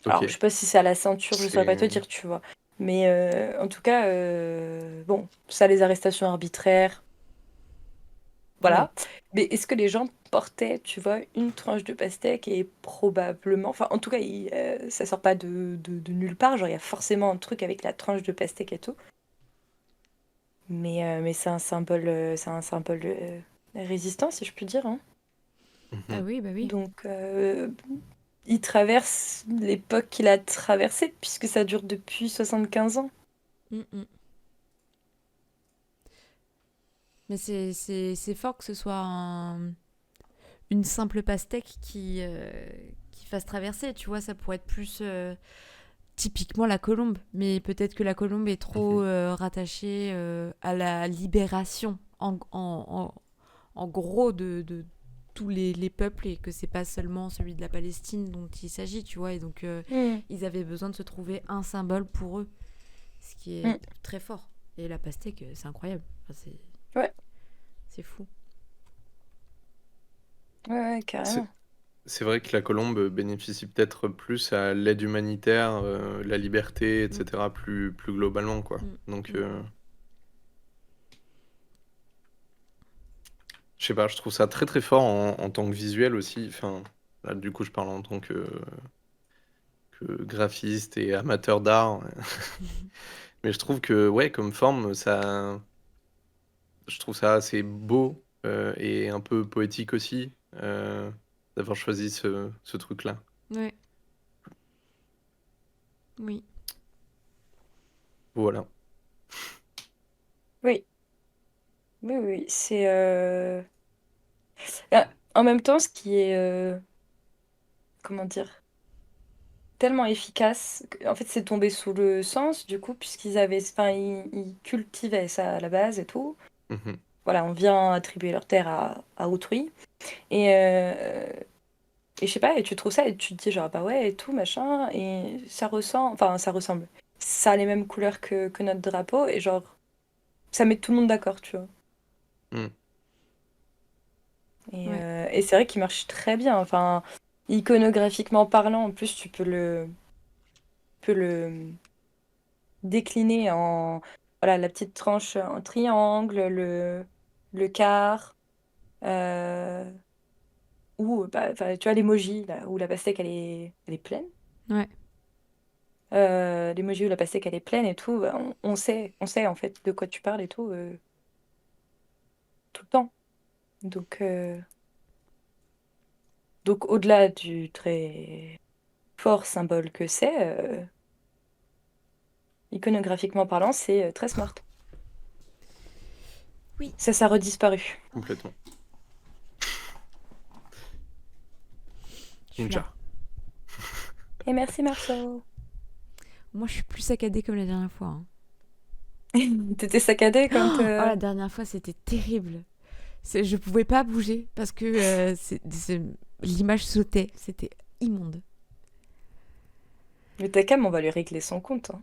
Alors, je ok, sais pas si c'est à la ceinture, je saurais pas te c'est, dire, tu vois. Mais en tout cas, bon, ça, les arrestations arbitraires, Ouais. voilà. Mais est-ce que les gens portaient, tu vois, une tranche de pastèque et probablement, enfin, en tout cas, ça sort pas de nulle part, genre, il y a forcément un truc avec la tranche de pastèque et tout. Mais c'est un symbole de résistance, si je puis dire, hein. Ah Mhm. oui, bah oui. Donc, il traverse l'époque qu'il a traversée, puisque ça dure depuis 75 ans. Mm. Mais c'est fort que ce soit une simple pastèque qui fasse traverser. Tu vois, ça pourrait être plus typiquement la colombe. Mais peut-être que la colombe est trop Mhm. rattachée à la libération, en gros, de tous les peuples et que c'est pas seulement celui de la Palestine dont il s'agit, tu vois. Et donc, Hmm, ils avaient besoin de se trouver un symbole pour eux, ce qui est hmm. très fort. Et la pastèque, c'est incroyable. Enfin, Ouais, c'est fou. ouais, ouais, carrément. C'est c'est vrai que la colombe bénéficie peut-être plus à l'aide humanitaire, la liberté, Mm, etc. plus globalement quoi. mm, Donc mm. je sais pas, je trouve ça très très fort en tant que visuel aussi. Enfin, là, du coup, je parle en tant que graphiste et amateur d'art. Mais je trouve que, ouais, comme forme, je trouve ça assez beau et un peu poétique aussi d'avoir choisi ce truc-là. Ouais, oui. Voilà. Oui, oui, oui. C'est en même temps, ce qui est comment dire, tellement efficace. En fait, c'est tombé sous le sens du coup, puisqu'ils avaient, enfin, ils cultivaient ça à la base et tout. Mhm. Voilà, on vient attribuer leur terre à autrui. Et je sais pas, et tu trouves ça et tu te dis genre bah ouais et tout machin et ça ressemble, enfin ça ressemble. Ça a les mêmes couleurs que notre drapeau et genre ça met tout le monde d'accord, tu vois. Mm. Ouais. Et c'est vrai qu'il marche très bien. Enfin, iconographiquement parlant, en plus tu peux le décliner en voilà la petite tranche en triangle, le quart, euh, ou bah, enfin, tu vois l'emoji là où la pastèque elle est pleine. Ouais. L'emoji où la pastèque elle est pleine et tout, bah, on sait en fait de quoi tu parles et tout, tout le temps. Donc, euh, donc au-delà du très fort symbole que c'est, iconographiquement parlant, c'est très smart. Oui. Ça a redisparu. Complètement. Je suis là. Ninja. Et merci Marceau. Moi, je suis plus saccadée comme la dernière fois, hein. T'étais saccadé quand... Oh, la dernière fois, c'était terrible. Je pouvais pas bouger parce que l'image sautait. C'était immonde. Mais Takam, on va lui régler son compte, hein.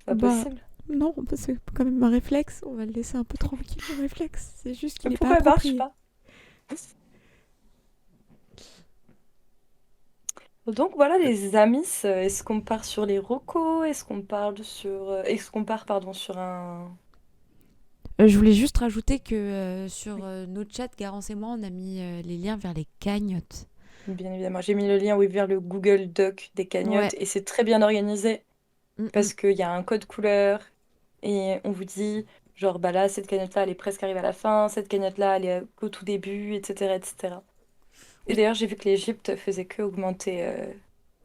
Pas Bah, possible. non, parce que quand même un réflexe, on va le laisser un peu tranquille, le réflexe. C'est juste qu'il Mais n'est pas pourquoi elle marche approprié. pas? Donc voilà les amis, est-ce qu'on part sur les recos? Est-ce qu'on part pardon sur un... Je voulais juste rajouter que sur nos chats, Garance et moi, on a mis les liens vers les cagnottes. Bien évidemment, j'ai mis le lien oui, vers le Google Doc des Ouais. cagnottes et c'est très bien organisé Mm. parce qu'il y a un code couleur et on vous dit genre bah là cette cagnotte-là elle est presque arrivée à la fin, cette cagnotte-là elle est qu'au tout début, etc. etc. Et Oui. d'ailleurs j'ai vu que l'Égypte faisait que augmenter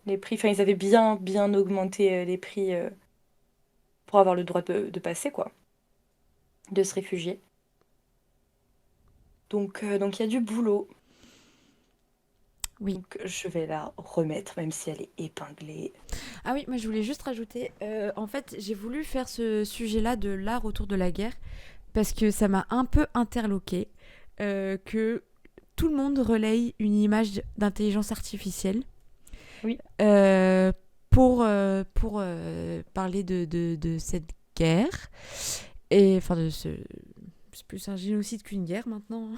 les prix, enfin ils avaient bien bien augmenté les prix pour avoir le droit de passer quoi. de se réfugier. Donc il y a du boulot. Oui. Donc je vais la remettre, même si elle est épinglée. Ah oui, moi je voulais juste rajouter, en fait, j'ai voulu faire ce sujet-là de l'art autour de la guerre parce que ça m'a un peu interloqué que tout le monde relaye une image d'intelligence artificielle Oui. euh, pour parler de cette guerre et enfin de ce c'est plus un génocide qu'une guerre maintenant.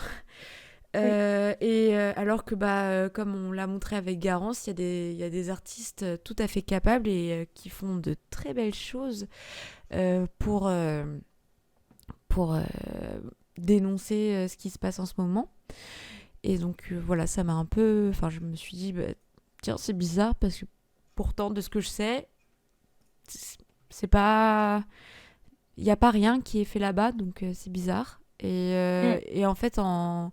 Oui. Alors que comme on l'a montré avec Garance, il y a des artistes tout à fait capables et qui font de très belles choses pour dénoncer ce qui se passe en ce moment. Et donc voilà, ça m'a un peu... Enfin, je me suis dit, tiens, c'est bizarre parce que pourtant, de ce que je sais, c'est pas... Il n'y a pas rien qui est fait là-bas, donc c'est bizarre. Et en fait, en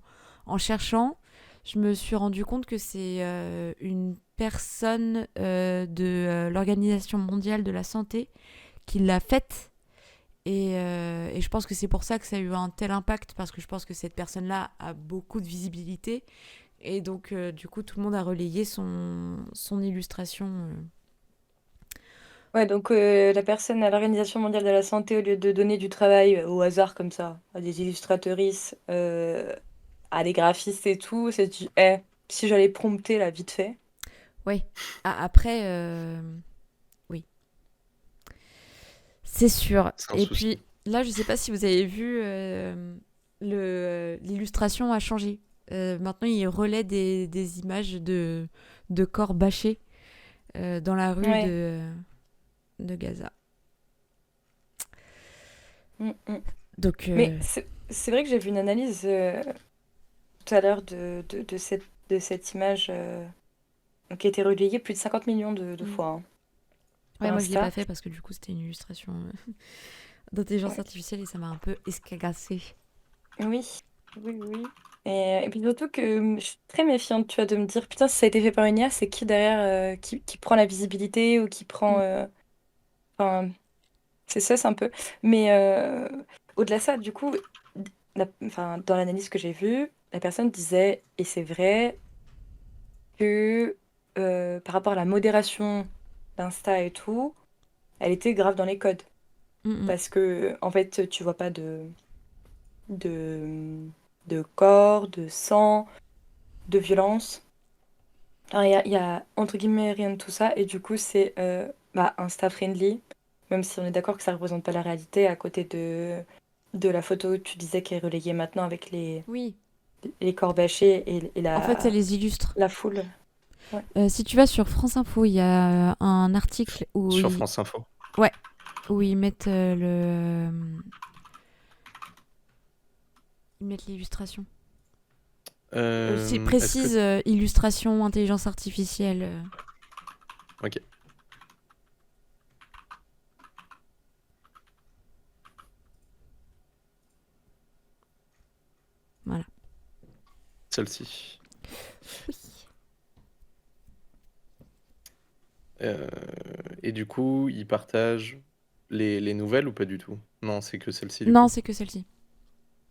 cherchant, je me suis rendu compte que c'est une personne de l'Organisation mondiale de la santé qui l'a faite. Et je pense que c'est pour ça que ça a eu un tel impact, parce que je pense que cette personne-là a beaucoup de visibilité. Et donc, du coup, tout le monde a relayé son illustration. Ouais, donc la personne à l'Organisation mondiale de la santé, au lieu de donner du travail au hasard comme ça, à des illustratrices, à des graphistes et tout, s'est dit, si j'allais prompter là vite fait. Oui. Après, oui, c'est sûr. C'est un Et souci. puis, là, je sais pas si vous avez vu, l'illustration a changé. Maintenant, il relaie des images de corps bâchés dans la rue Ouais. de Gaza. Mm, mm. Donc, Mais c'est vrai que j'ai vu une analyse tout à l'heure de cette image qui a été relayée plus de 50 millions de fois hein, sur ouais, moi, je l'ai pas Insta. fait parce que du coup, c'était une illustration d'intelligence Ouais. artificielle et ça m'a un peu escagassée. Oui, oui, oui. Et puis surtout que je suis très méfiante, tu vois, de me dire, putain, si ça a été fait par une IA, c'est qui derrière qui prend la visibilité ou qui prend... Mm. Enfin, c'est ça, c'est un peu. Mais au-delà de ça, du coup, enfin, dans l'analyse que j'ai vue, la personne disait, et c'est vrai, que par rapport à la modération d'Insta et tout, elle était grave dans les codes. Mm, mm. Parce que, en fait, tu vois pas de, de corps, de sang, de violence. Alors, il y a, entre guillemets rien de tout ça, et du coup, c'est Insta-friendly, même si on est d'accord que ça représente pas la réalité, à côté de la photo que tu disais qui est relayée maintenant avec Oui, les corps bâchés et en fait, ça les illustre. la foule. Ouais. Si tu vas sur France Info, il y a un article Sur France Info. ouais, où ils mettent l'illustration. C'est Est-ce que... précise illustration, intelligence artificielle. Ok, Voilà. celle-ci. Oui. Et du coup, ils partagent les nouvelles ou pas du tout? Non, c'est que celle-ci du Non, coup. c'est que celle-ci.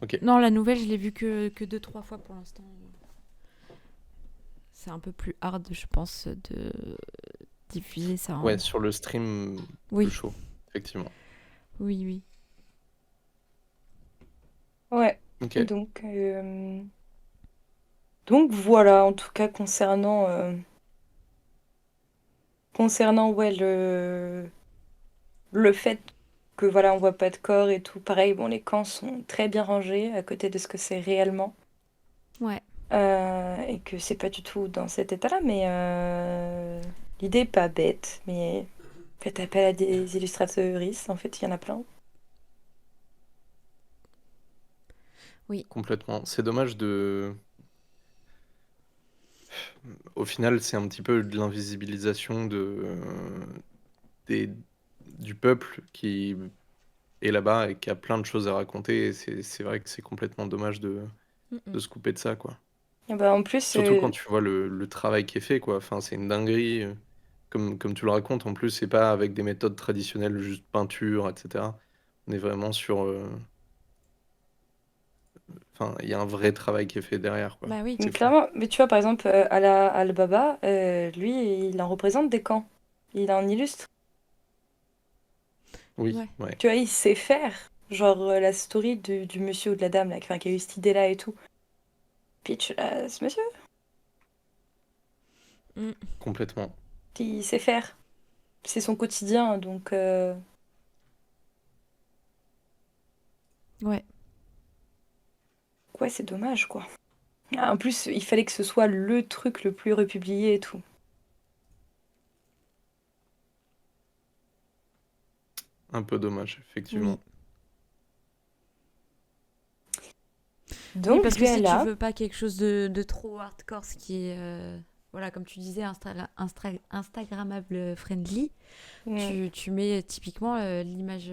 Ok, Non, la nouvelle, je l'ai vue que 2-3 fois pour l'instant. C'est un peu plus hard, je pense, de diffuser ça. ouais, sur le stream, Oui, plus chaud, effectivement. oui, oui. Ouais. Ok, Donc voilà, en tout cas concernant ouais, le fait que voilà, on voit pas de corps et tout. Pareil, bon, les camps sont très bien rangés à côté de ce que c'est réellement. Ouais. Et que c'est pas du tout dans cet état-là, mais l'idée est pas bête. Mais faites appel à des illustrateuristes, en fait, il y en a plein. Oui. complètement. C'est dommage de... Au final, c'est un petit peu de l'invisibilisation du peuple qui est là-bas et qui a plein de choses à raconter. Et c'est vrai que c'est complètement dommage de se couper de ça, quoi. Et bah, en plus, Surtout quand tu vois le travail qui est fait, quoi. Enfin, c'est une dinguerie. Comme tu le racontes, en plus, c'est pas avec des méthodes traditionnelles, juste peinture, etc. On est vraiment sur enfin, il y a un vrai travail qui est fait derrière, quoi. Bah oui. Mais C'est fou. clairement, mais tu vois, par exemple, Al-Baba, lui, il en représente des camps. Il en illustre. Oui, Ouais. ouais. Tu vois, il sait faire. Genre, la story du monsieur ou de la dame, là, qui a eu cette idée-là et tout. Pitch, là, ce monsieur, Mm. Complètement. il sait faire. C'est son quotidien, donc... Ouais. Ouais, c'est dommage, quoi. Ah, en plus, il fallait que ce soit le truc le plus republié et tout. Un peu dommage, Oui. effectivement. Oui, Donc parce que si tu voilà. veux pas quelque chose de trop hardcore, ce qui est, voilà, comme tu disais, Instagrammable friendly, Mm. tu mets typiquement l'image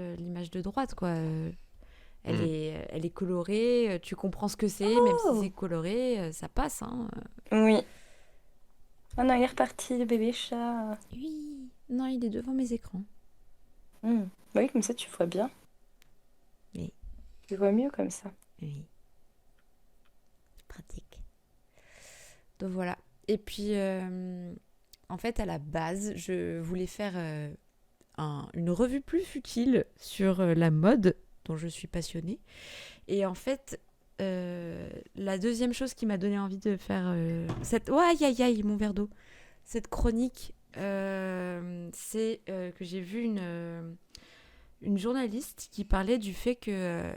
de droite, quoi. Mm. Elle est colorée, tu comprends ce que c'est, même si c'est Oh, coloré, ça passe, hein. oui. Oh non, il est reparti, le bébé chat. Oui, non, il est devant mes écrans. Mm. Bah oui, comme ça, tu vois bien. Oui, Tu vois mieux comme ça. oui, pratique. Donc voilà. Et puis, en fait, à la base, je voulais faire une revue plus futile sur la mode, dont je suis passionnée. Et en fait, la deuxième chose qui m'a donné envie de faire cette... Oh, aïe, aïe, aïe, mon verre d'eau. Cette chronique, c'est que j'ai vu une journaliste qui parlait du fait que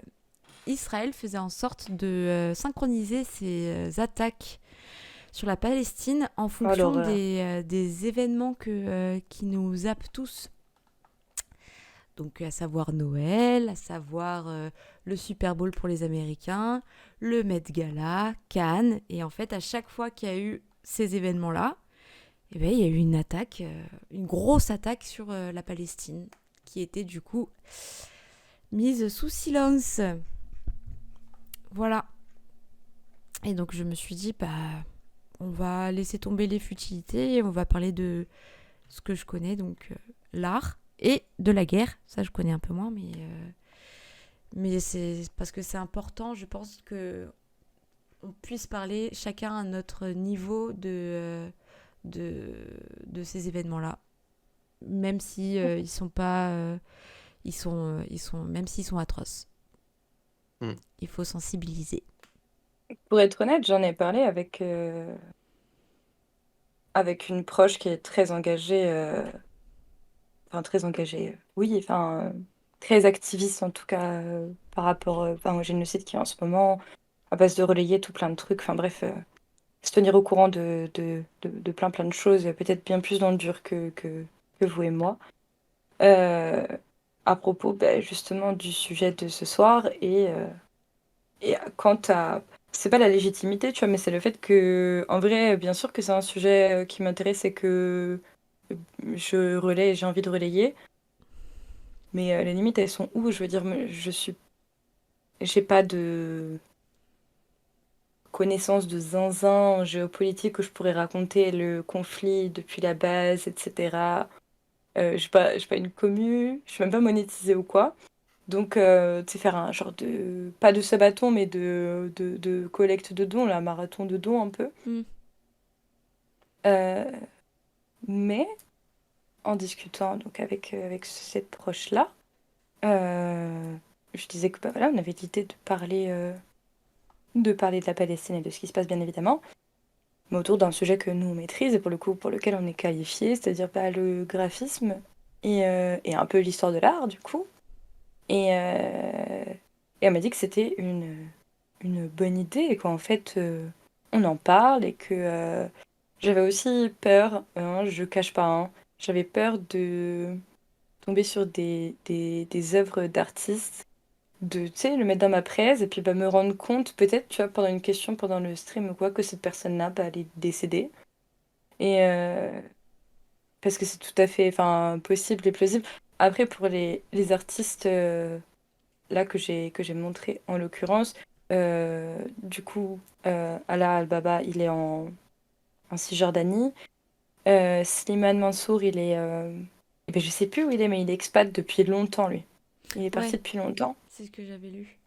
Israël faisait en sorte de synchroniser ses attaques sur la Palestine en Oh fonction l'horreur. des événements qui nous zappent tous. Donc à savoir Noël, à savoir le Super Bowl pour les Américains, le Met Gala, Cannes. Et en fait, à chaque fois qu'il y a eu ces événements-là, eh ben, il y a eu une attaque, une grosse attaque sur la Palestine, qui était du coup mise sous silence. Voilà. Et donc je me suis dit, bah, on va laisser tomber les futilités et on va parler de ce que je connais, donc l'art et de la guerre. Ça, je connais un peu moins, mais c'est parce que c'est important, je pense, que on puisse parler chacun à notre niveau de, de ces événements-là. Même si ils sont pas... même s'ils sont atroces. Mm. Il faut sensibiliser. Pour être honnête, j'en ai parlé avec une proche qui est très engagée. Enfin, très engagée. Oui, enfin, très activiste en tout cas par rapport enfin, au génocide qui est en ce moment, à base de relayer tout plein de trucs. Enfin bref, se tenir au courant de plein de choses, peut-être bien plus dans le dur que vous et moi. Euh, à propos ben, justement du sujet de ce soir et quant à... C'est pas la légitimité, tu vois, mais c'est le fait que, en vrai, bien sûr que c'est un sujet qui m'intéresse et que je relaie et j'ai envie de relayer, mais les limites, elles sont où? Je veux dire, j'ai pas de connaissance de zinzin en géopolitique où je pourrais raconter le conflit depuis la base, etc. J'ai pas une commu, je suis même pas monétisée ou quoi. Donc, tu sais, faire un genre de... Pas de sabaton, mais de collecte de dons, là, marathon de dons un peu. Mm. Euh, mais en discutant donc avec cette proche-là, euh, je disais que bah, voilà, on avait l'idée de parler de la Palestine et de ce qui se passe bien évidemment, mais autour d'un sujet que nous on maîtrise et pour le coup pour lequel on est qualifié, c'est-à-dire bah, le graphisme et un peu l'histoire de l'art du coup. Et elle m'a dit que c'était une bonne idée et qu'en fait on en parle et que j'avais aussi peur, hein, je cache pas, hein, j'avais peur de tomber sur des œuvres d'artistes, de, tu sais, le mettre dans ma presse et puis bah, me rendre compte, peut-être, tu vois, pendant une question, pendant le stream ou quoi, que cette personne-là, bah, elle est décédée. Et parce que c'est tout à fait, enfin, possible et plausible. Après, pour les artistes là que j'ai montré en l'occurrence, du coup, Alaa Al-Baba, il est en Cisjordanie. Slimane Mansour, il est. Eh ben, je sais plus où il est, mais il est expat depuis longtemps, lui. Il est Ouais, parti depuis longtemps. c'est ce que j'avais lu.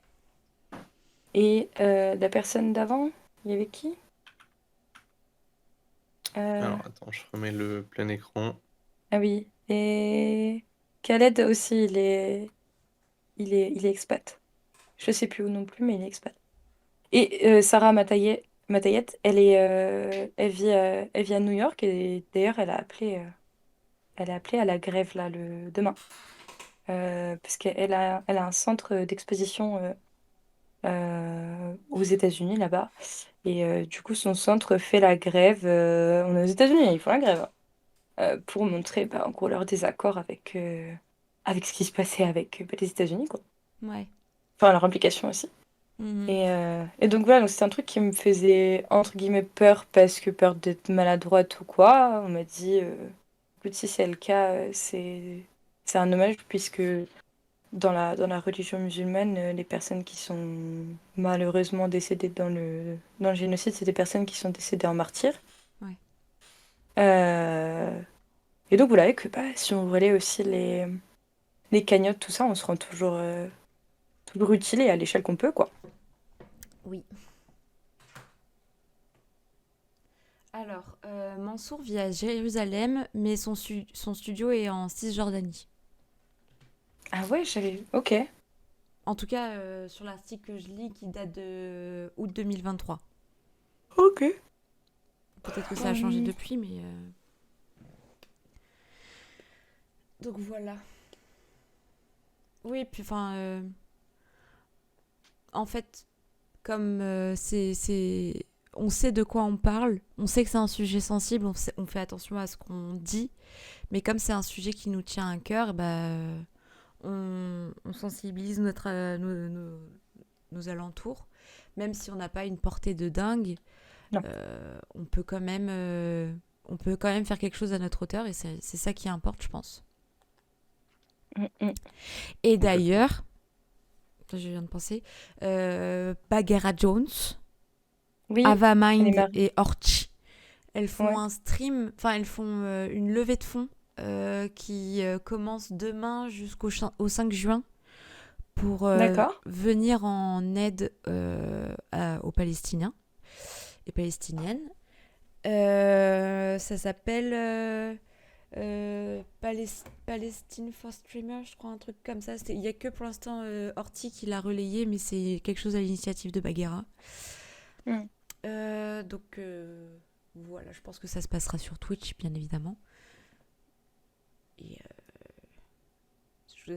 Et la personne d'avant, il y avait qui? Alors, attends, je remets le plein écran. Ah oui. Et Khaled aussi, il est expat. Je sais plus où non plus, mais il est expat. Et Sarah Matayet, elle vit à New York et d'ailleurs, elle a appelé à la grève là le demain. Parce qu'elle a un centre d'exposition aux États-Unis là-bas. Et du coup, son centre fait la grève. On est aux États-Unis, ils font la grève, hein. Pour montrer bah, en gros leur désaccord avec ce qui se passait avec les États-Unis, quoi. Ouais. Enfin, leur implication aussi. Mhm. Et donc voilà, donc c'est un truc qui me faisait entre guillemets peur parce que peur d'être maladroite ou quoi. On m'a dit, écoute, si c'est le cas, c'est un dommage puisque dans la religion musulmane, les personnes qui sont malheureusement décédées dans le génocide, c'est des personnes qui sont décédées en martyr. Ouais. Euh, et donc voilà, et que bah, si on volait aussi les cagnottes, tout ça, on se rend toujours utile et à l'échelle qu'on peut, quoi. Oui. Alors, Mansour vit à Jérusalem, mais son studio est en Cisjordanie. Ah ouais, j'avais. Ok. En tout cas, sur l'article que je lis qui date de août 2023. Ok. Peut-être que ça a changé Hum, depuis, mais... Donc voilà. Oui, puis enfin... en fait, comme on sait de quoi on parle, on sait que c'est un sujet sensible, on fait attention à ce qu'on dit, mais comme c'est un sujet qui nous tient à cœur, bah, on sensibilise nos alentours, même si on n'a pas une portée de dingue, non. on peut quand même, faire quelque chose à notre hauteur, et c'est ça qui importe, je pense. Hum. Et Complètement. d'ailleurs, je viens de penser, Bagheera Jones, Oui, Ava elle est Mind mariée. et Orchi, elles font Ouais. un stream, enfin elles font une levée de fonds qui commence demain au 5 juin pour D'accord. venir en aide aux Palestiniens et Palestiniennes. Ça s'appelle Palestine for Streamers, je crois, un truc comme ça. Il n'y a que pour l'instant Horty qui l'a relayé, mais c'est quelque chose à l'initiative de Bagheera. Hum. Donc voilà, je pense que ça se passera sur Twitch, bien évidemment. Et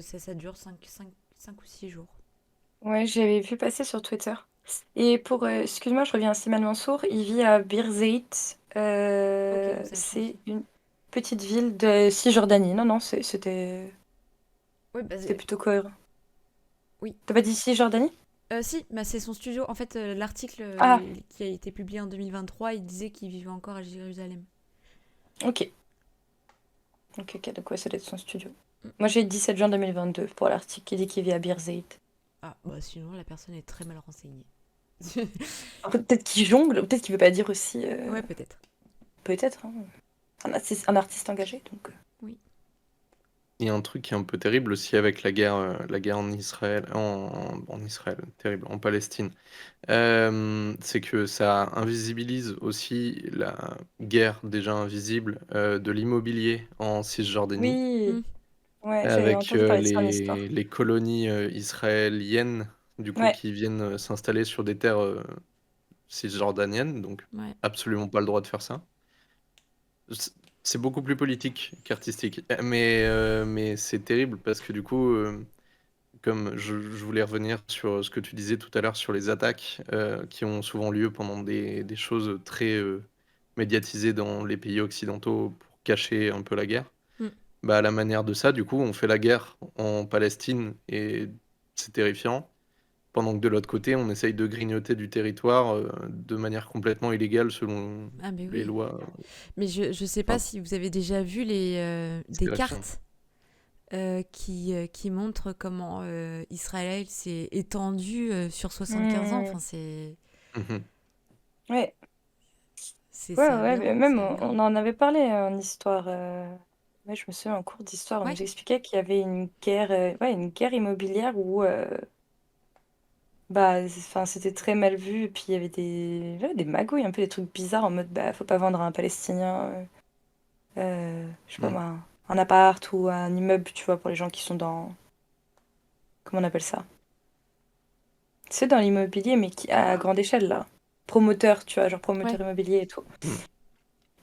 ça dure 5 ou 6 jours. Ouais, j'avais vu passer sur Twitter. Et excuse-moi, je reviens à Siman Mansour, il vit à Birzeit. Ok, donc ça a C'est changé. une petite ville de Cisjordanie. Non, non, Oui, bah, c'était plutôt cohérent. oui. T'as pas dit Cisjordanie? Si, bah, c'est son studio. En fait, l'article Ah, qui a été publié en 2023, il disait qu'il vivait encore à Jérusalem. ok. Ok, ok, donc ouais, ça doit être son studio. Mm. Moi, j'ai 17 juin 2022 pour l'article qui dit qu'il vit à Birzeit. Ah, bah sinon, la personne est très mal renseignée. Après, peut-être qu'il jongle, peut-être qu'il veut pas dire aussi. Ouais, peut-être. Peut-être, hein. Un artiste engagé, donc. Oui. Il y a un truc qui est un peu terrible aussi avec la guerre en Israël, en Israël, terrible, en Palestine. C'est que ça invisibilise aussi la guerre déjà invisible de l'immobilier en Cisjordanie, Oui, Mm. ouais, j'avais avec entendu parler de son histoire. les colonies israéliennes, du coup, Ouais. qui viennent s'installer sur des terres cisjordaniennes, donc Ouais. absolument pas le droit de faire ça. C'est beaucoup plus politique qu'artistique, mais c'est terrible parce que du coup, comme je voulais revenir sur ce que tu disais tout à l'heure sur les attaques qui ont souvent lieu pendant des choses très médiatisées dans les pays occidentaux pour cacher un peu la guerre. Mm. Bah, à la manière de ça, du coup, on fait la guerre en Palestine et c'est terrifiant. Pendant que de l'autre côté, on essaye de grignoter du territoire de manière complètement illégale selon Ah, mais les oui. lois. Mais je sais pas Enfin, si vous avez déjà vu des c'est l'action. cartes qui montrent comment Israël s'est étendu sur 75 ans. Hmm, Enfin, c'est Mhm. ouais, c'est ouais, ouais, mais aberrant, même c'est on aberrant. en avait parlé en histoire. Ouais, je me souviens en cours d'histoire, on Ouais, nous expliquait qu'il y avait une guerre, ouais, une guerre immobilière où Bah, enfin, c'était très mal vu. Et puis il y avait des magouilles, un peu des trucs bizarres en mode, bah, faut pas vendre à un Palestinien, je sais pas Hmm. moi, un appart ou un immeuble, tu vois, pour les gens qui sont dans, comment on appelle ça? C'est dans l'immobilier, mais qui à grande échelle là. Promoteur, tu vois, genre promoteur Ouais. immobilier et tout. Hmm.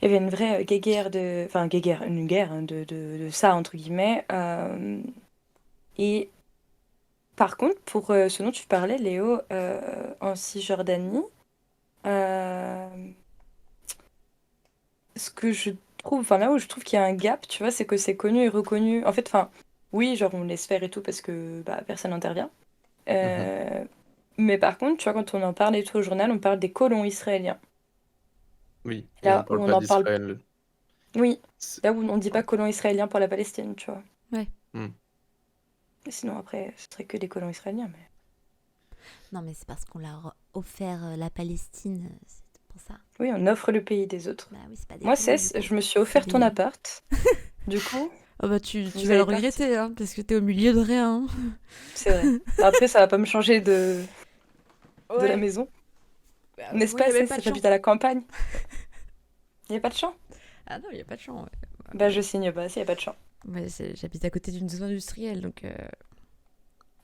Il y avait une vraie guéguerre de, enfin guéguerre, une guerre hein, de ça entre guillemets. Et par contre, pour ce dont tu parlais, Léo, en Cisjordanie. Euh, Ce que je trouve, enfin là où je trouve qu'il y a un gap, tu vois, c'est que c'est connu et reconnu. En fait, enfin, oui, genre on laisse faire et tout parce que bah, personne n'intervient. Mhm. Euh, mais par contre, tu vois, quand on en parle et tout au journal, on parle des colons israéliens. Oui, et on Là où parle on pas en parle, d'Israël. oui, C'est- là où on dit pas ouais. colons israéliens pour la Palestine, tu vois. Ouais. Hmm. Mais sinon, après, ce serait que des colons israéliens. Mais... Non, mais c'est parce qu'on leur a offert la Palestine, c'est pour ça. Oui, on offre le pays des autres. Bah oui, c'est pas des Moi, colons du Cess, coup. je me suis C'est offert ton des. appart. Du coup, Oh bah tu vous vas le allez partir. regretter, hein, parce que t'es au milieu de rien. C'est vrai. Après, ça va pas me changer de la Ouais. maison. Bah, N'est-ce moi, il n'y pas, a même Cess? pas de champ. J'habite à la campagne. Il n'y a pas de champ. Ah non, il n'y a pas de champ. Ouais. Bah, je signe pas s'il n'y a pas de champ. Ouais, j'habite à côté d'une zone industrielle, donc.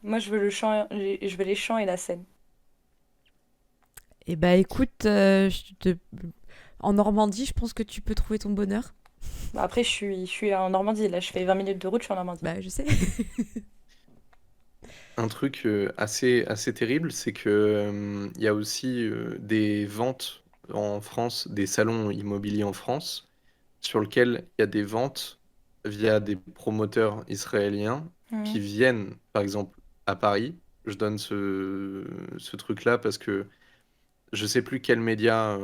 Moi, je veux le champ, je veux les champs et la Seine. Eh bah écoute, en Normandie, je pense que tu peux trouver ton bonheur. Bah, après, je suis en Normandie. Là, je fais 20 minutes de route, je suis en Normandie. Bah je sais. Un truc assez terrible, c'est que il y a aussi des ventes en France, des salons immobiliers en France, sur lesquels il y a des ventes via des promoteurs israéliens qui Mhm. viennent, par exemple, à Paris. Je donne ce truc-là parce que je sais plus quel média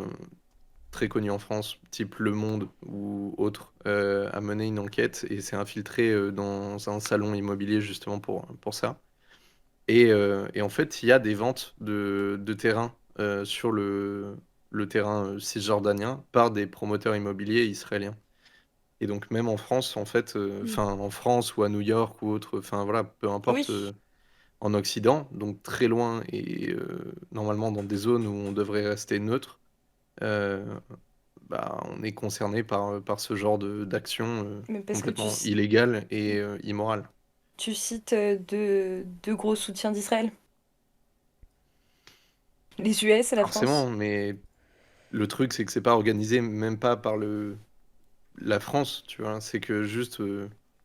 très connu en France, type Le Monde ou autre, a mené une enquête et s'est infiltré dans un salon immobilier justement pour ça. Et en fait, il y a des ventes de terrain sur le terrain cisjordanien par des promoteurs immobiliers israéliens. Et donc même en France, en fait, Oui. enfin en France ou à New York ou autre, enfin voilà, peu importe, Oui, en Occident, donc très loin et normalement dans des zones où on devrait rester neutre, euh, bah, on est concerné par ce genre d'action mais parce que complètement illégale et immorale. tu cites deux gros soutiens d'Israël. Les US et la France. Forcément, mais le truc, c'est que c'est pas organisé même pas par la France, tu vois. C'est que juste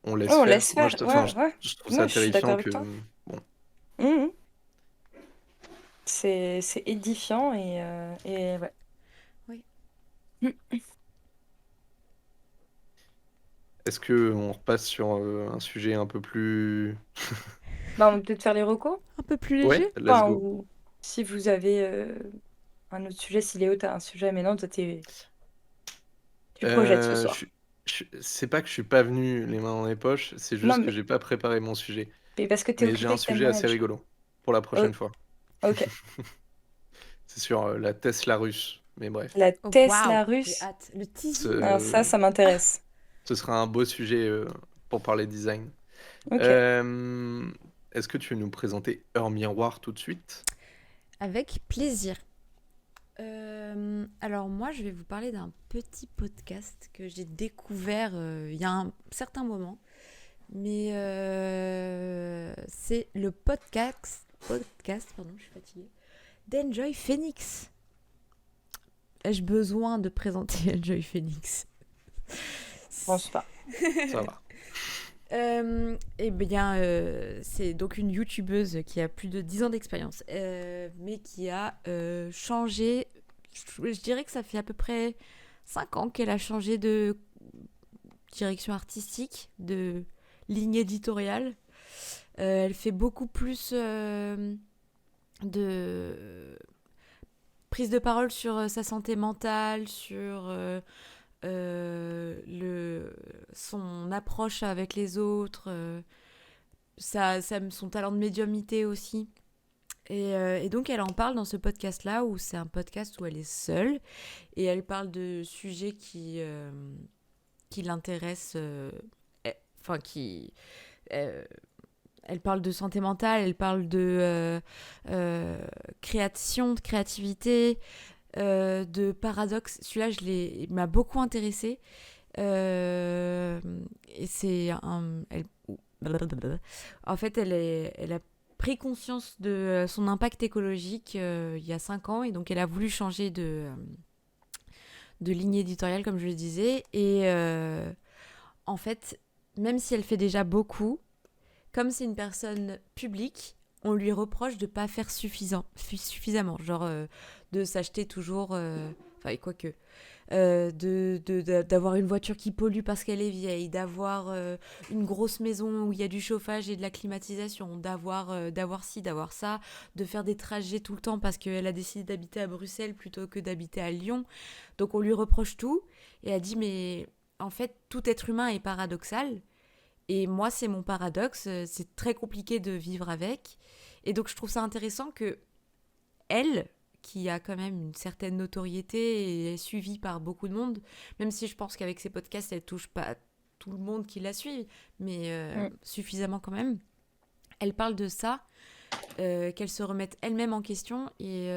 on Ouais, laisse on faire. laisse Moi, faire. Ouais, enfin, ouais. je trouve Moi, ça je suis d'accord terrifiant avec que toi. bon, Mhm. C'est édifiant et ouais. Oui. Mm. est-ce que on repasse sur un sujet un peu plus... Bah, on peut peut-être faire les recos. Un peu plus Ouais, léger. let's Enfin, go. ou si vous avez un autre sujet, si Léo, t'as un sujet, mais non, toi, tu projettes ce Euh, je, soir. suis- c'est pas que je suis pas venu les mains dans les poches, c'est Non, juste que mais, j'ai pas préparé mon sujet. mais parce que t'es Mais j'ai occupé un et que t'aimes sujet assez manager. rigolo pour la Oh, prochaine fois. ok. C'est sur la Tesla russe. Mais bref, La Oh waouh, Tesla j'ai russe. hâte. Le teasing. Alors ça, ce, ça m'intéresse. ce sera un beau sujet pour parler design. Ok. Euh, Est-ce que tu veux nous présenter Heure Miroir tout de suite? Avec plaisir. Alors moi, je vais vous parler d'un petit podcast que j'ai découvert il y a un certain moment. Mais c'est le podcast, pardon, je suis fatiguée, d'Enjoy Phoenix. Ai-je besoin de présenter Enjoy Phoenix? Je pense pas. Ça va. Eh bien, c'est donc une youtubeuse qui a plus de 10 ans d'expérience, mais qui a changé. Je dirais que ça fait à peu près 5 ans qu'elle a changé de direction artistique, de ligne éditoriale. Elle fait beaucoup plus de prise de parole sur sa santé mentale, sur son approche avec les autres, son talent de médiumnité aussi. Et donc elle en parle dans ce podcast-là, où c'est un podcast où elle est seule, et elle parle de sujets qui l'intéressent, enfin qui... euh, elle parle de santé mentale, elle parle de créativité, de paradoxe. Celui-là, il m'a beaucoup intéressée. Euh, et c'est en fait, elle a pris conscience de son impact écologique il y a 5 ans et donc elle a voulu changer de ligne éditoriale, comme je le disais. Et en fait, même si elle fait déjà beaucoup, comme c'est une personne publique, on lui reproche de pas faire suffisamment. Genre de s'acheter toujours. Enfin, quoique. D'avoir une voiture qui pollue parce qu'elle est vieille, d'avoir une grosse maison où il y a du chauffage et de la climatisation, d'avoir ci, d'avoir ça, de faire des trajets tout le temps parce qu'elle a décidé d'habiter à Bruxelles plutôt que d'habiter à Lyon. Donc on lui reproche tout et elle dit mais en fait tout être humain est paradoxal et moi c'est mon paradoxe, c'est très compliqué de vivre avec. Et donc je trouve ça intéressant que elle, qui a quand même une certaine notoriété et est suivie par beaucoup de monde, même si je pense qu'avec ses podcasts, elle touche pas tout le monde qui la suit, mais suffisamment quand même. Elle parle de ça, qu'elle se remette elle-même en question et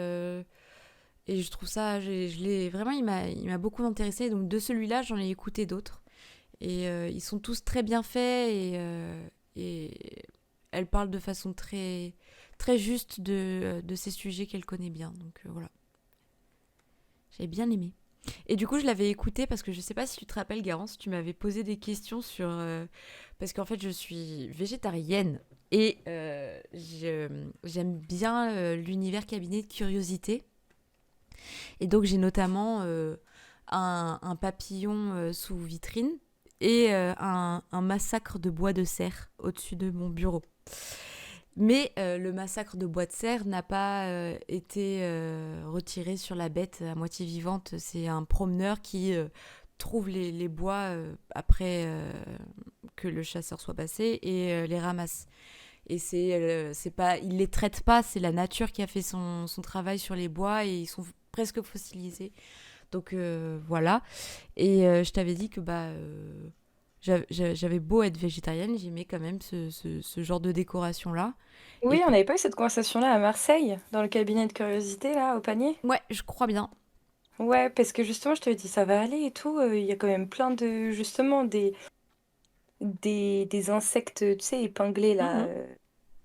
je trouve ça, je l'ai vraiment, il m'a beaucoup intéressée. Donc de celui-là, j'en ai écouté d'autres et ils sont tous très bien faits et elle parle de façon très très juste de ces sujets qu'elle connaît bien. Donc voilà, j'avais bien aimé. Et du coup, je l'avais écouté parce que je sais pas si tu te rappelles, Garance, tu m'avais posé des questions sur... parce qu'en fait, je suis végétarienne et j'aime bien l'univers cabinet de curiosité. Et donc, j'ai notamment un papillon sous vitrine et un massacre de bois de serre au-dessus de mon bureau. Mais le massacre de bois de serre n'a pas été retiré sur la bête à moitié vivante. C'est un promeneur qui trouve les bois après que le chasseur soit passé et les ramasse. Et c'est pas, il les traite pas, c'est la nature qui a fait son travail sur les bois et ils sont presque fossilisés. Donc voilà. Et je t'avais dit que j'avais beau être végétarienne, j'aimais quand même ce genre de décoration-là. Et Oui, on que, n'avait pas eu cette conversation-là à Marseille, dans le cabinet de curiosité, là, au panier. ouais, je crois bien. Ouais, parce que justement, je te dis, ça va aller et tout. Il y a quand même plein de, justement, des insectes, tu sais, épinglés, là. Mhm.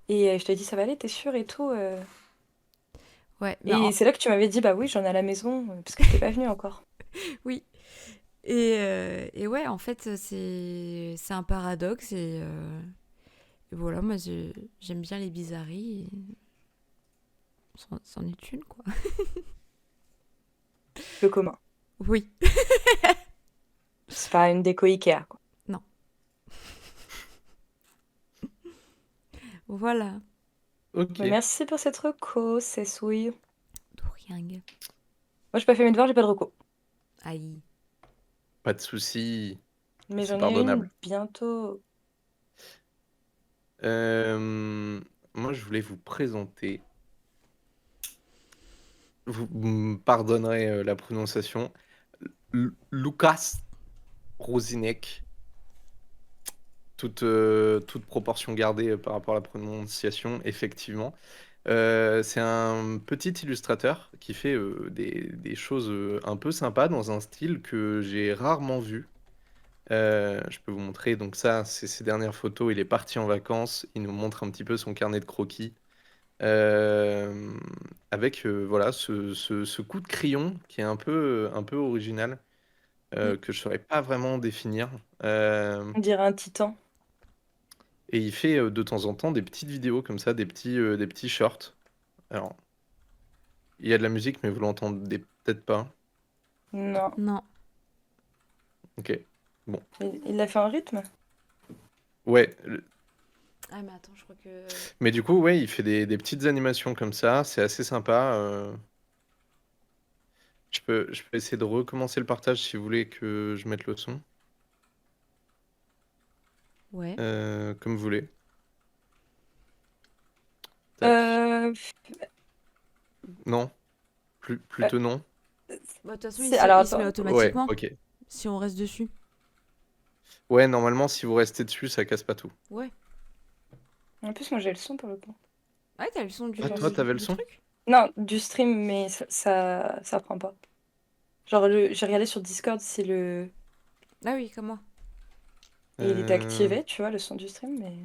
Et je te dis, ça va aller, t'es sûre et tout. Ouais, Et c'est là que tu m'avais dit, bah oui, j'en ai à la maison, parce que t'es pas venue encore. oui. Et ouais, en fait, c'est un paradoxe et voilà, moi j'aime bien les bizarreries. Et c'en est une, quoi. Le commun. Oui, C'est pas une déco Ikea, quoi. non. Voilà. Ok, Mais merci pour cette reco, c'est souille. De rien. Moi, j'ai pas fait mes devoirs, j'ai pas de reco. Aïe. pas de souci, Mais c'est j'en ai une pardonnable. bientôt. Moi, je voulais vous présenter, vous me pardonnerez la prononciation, Lucas Rosinek, toute proportion gardée par rapport à la prononciation, effectivement. C'est un petit illustrateur qui fait des choses un peu sympas dans un style que j'ai rarement vu. Je peux vous montrer, donc ça, c'est ses dernières photos. Il est parti en vacances, il nous montre un petit peu son carnet de croquis. Euh, Avec voilà ce coup de crayon qui est un peu original, Mm. que je saurais pas vraiment définir. Euh, On dirait un titan. et il fait de temps en temps des petites vidéos comme ça, des petits shorts. Alors, il y a de la musique, mais vous l'entendez peut-être pas. Non. Non. Ok, bon. Il l'a fait en rythme? Ouais, Ah, mais attends, je crois que. mais du coup, ouais, il fait des petites animations comme ça, c'est assez sympa. Je peux essayer de recommencer le partage si vous voulez que je mette le son, Ouais. comme vous voulez. Tac. Euh, Non, euh, plutôt non. Bah, de toute façon, alors il se met attends. Ouais, automatiquement ok. si on reste dessus. Ouais, normalement, si vous restez dessus, ça casse pas tout. Ouais. En plus, moi j'ai le son pour le coup. Ouais, t'as le son du, Ah, toi, t'avais le du son? truc? Non, du stream, mais ça prend pas. Genre, j'ai regardé sur Discord si le. Ah oui, comme moi. Et il était Euh, activé, tu vois, le son du stream, mais.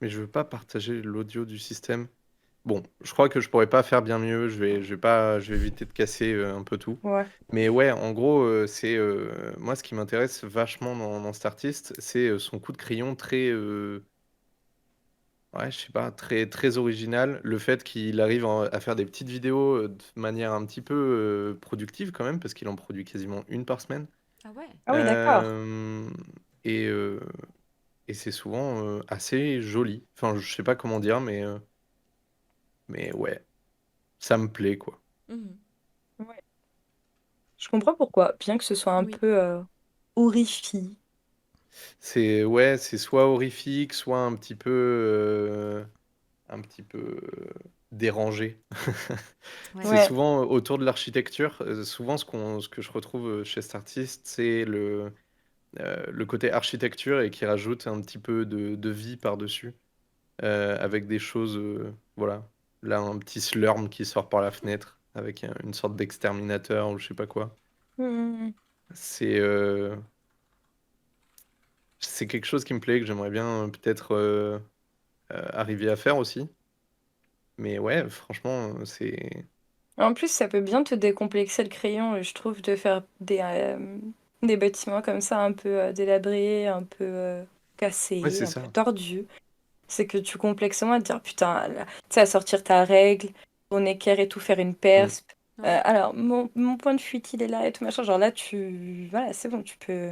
Mais je veux pas partager l'audio du système. Bon, je crois que je pourrais pas faire bien mieux. Je vais éviter de casser un peu tout. Ouais. Mais ouais, en gros, c'est moi ce qui m'intéresse vachement dans cet artiste, c'est son coup de crayon très, ouais, je sais pas, très très original. Le fait qu'il arrive à faire des petites vidéos de manière un petit peu productive quand même, parce qu'il en produit quasiment une par semaine. Ah ouais. Ah oui, d'accord. Euh, et, euh, et c'est souvent assez joli. Enfin, je sais pas comment dire, mais ouais, ça me plaît quoi. Mhm. Ouais. Je comprends pourquoi, bien que ce soit un Oui. peu horrifique. C'est ouais, c'est soit horrifique, soit un petit peu dérangé. Ouais. C'est Ouais. souvent autour de l'architecture. Souvent, ce que je retrouve chez cet artiste, c'est le côté architecture et qui rajoute un petit peu de vie par-dessus, avec des choses, voilà. Là, un petit slurm qui sort par la fenêtre avec une sorte d'exterminateur ou je sais pas quoi. Mhm. C'est c'est quelque chose qui me plaît, que j'aimerais bien peut-être arriver à faire aussi. Mais ouais, franchement, c'est... En plus, ça peut bien te décomplexer le crayon, je trouve, de faire des bâtiments comme ça, un peu délabrés, un peu Ouais, cassés, c'est un peu ça. tordus. C'est que tu complexes moins à te dire, putain, là, tu sais, à sortir ta règle, ton équerre et tout, faire une Mm. perspe. Ouais. Alors, mon point de fuite, il est là et tout machin. Genre là, tu. Voilà, c'est bon, tu peux.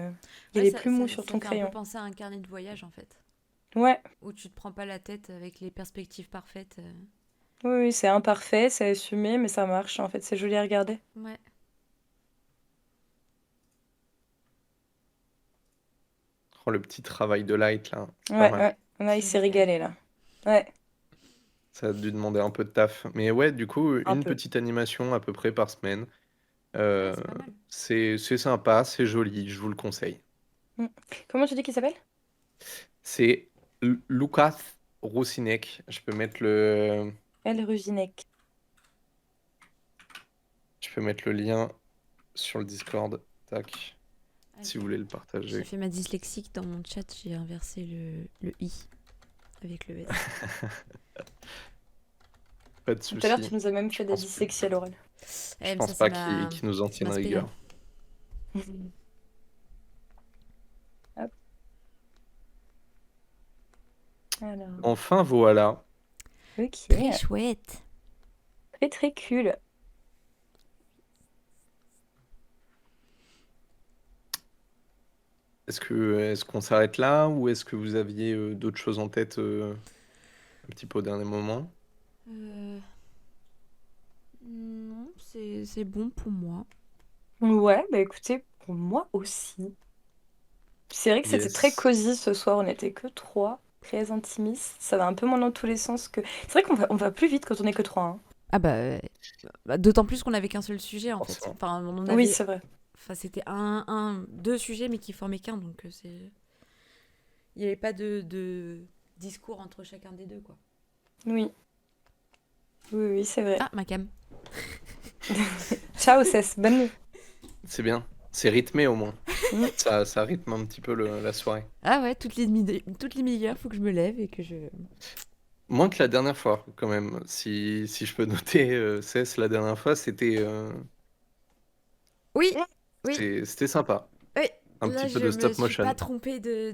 Il Ouais, est plus mou sur ça ton fait un peu crayon. penser à un carnet de voyage en fait. Ouais, Où tu te prends pas la tête avec les perspectives parfaites. oui, oui, c'est imparfait, c'est assumé, mais ça marche en fait, c'est joli à regarder. Ouais. Oh, le petit travail de light, là, c'est pas Ouais, mal. ouais. Là, il Je s'est régale. régalé là. Ouais, Ça a dû demander un peu de taf. Mais ouais, du coup, un une peu. petite animation à peu près par semaine. Ouais, Euh, c'est pas mal. c'est sympa, c'est joli, je vous le conseille. Mm. Comment tu dis qu'il s'appelle? C'est Lukas Roussinek. El Ruzinek. Je peux mettre le lien sur le Discord. Tac, Ah, si vous voulez le j'ai partager. fait ma dyslexique dans mon chat, j'ai inversé le i avec le s. Pas de Tout à l'heure, souci. tu nous as même Je fait de la pense, dyslexie à l'oral. je Mais ça, pense pas qu'il nous en ça tienne m'a payé. rigueur. Hop, alors. Enfin, voilà. Ok. Très chouette. Très très cool. Est-ce qu'on s'arrête là ou est-ce que vous aviez d'autres choses en tête un petit peu au dernier moment? Euh, non, c'est bon pour moi. Ouais, bah écoutez, pour moi aussi. C'est vrai que c'était très Yes. cosy ce soir, on n'était que trois, très intimistes. Ça va un peu moins dans tous les sens que. C'est vrai qu'on va plus vite quand on est que trois, hein. Ah bah, d'autant plus qu'on avait qu'un seul sujet en fait. Forcément. Enfin, on en Oui, avait. c'est vrai. Enfin, c'était deux sujets mais qui formaient qu'un, donc c'est. Il n'y avait pas de discours entre chacun des deux, quoi. Oui, oui, oui, c'est vrai. Ah, ma cam. Ciao, Cess, bonne nuit. C'est bien. C'est rythmé au moins. Mm. Ça rythme un petit peu la soirée. Ah ouais, toutes les demi-heures, faut que je me lève et que je. Moins que la dernière fois, quand même. Si je peux noter, Cess, la dernière fois, Oui, oui, c'était sympa. oui. Un Là, petit peu je de me stop suis pas motion. trompée de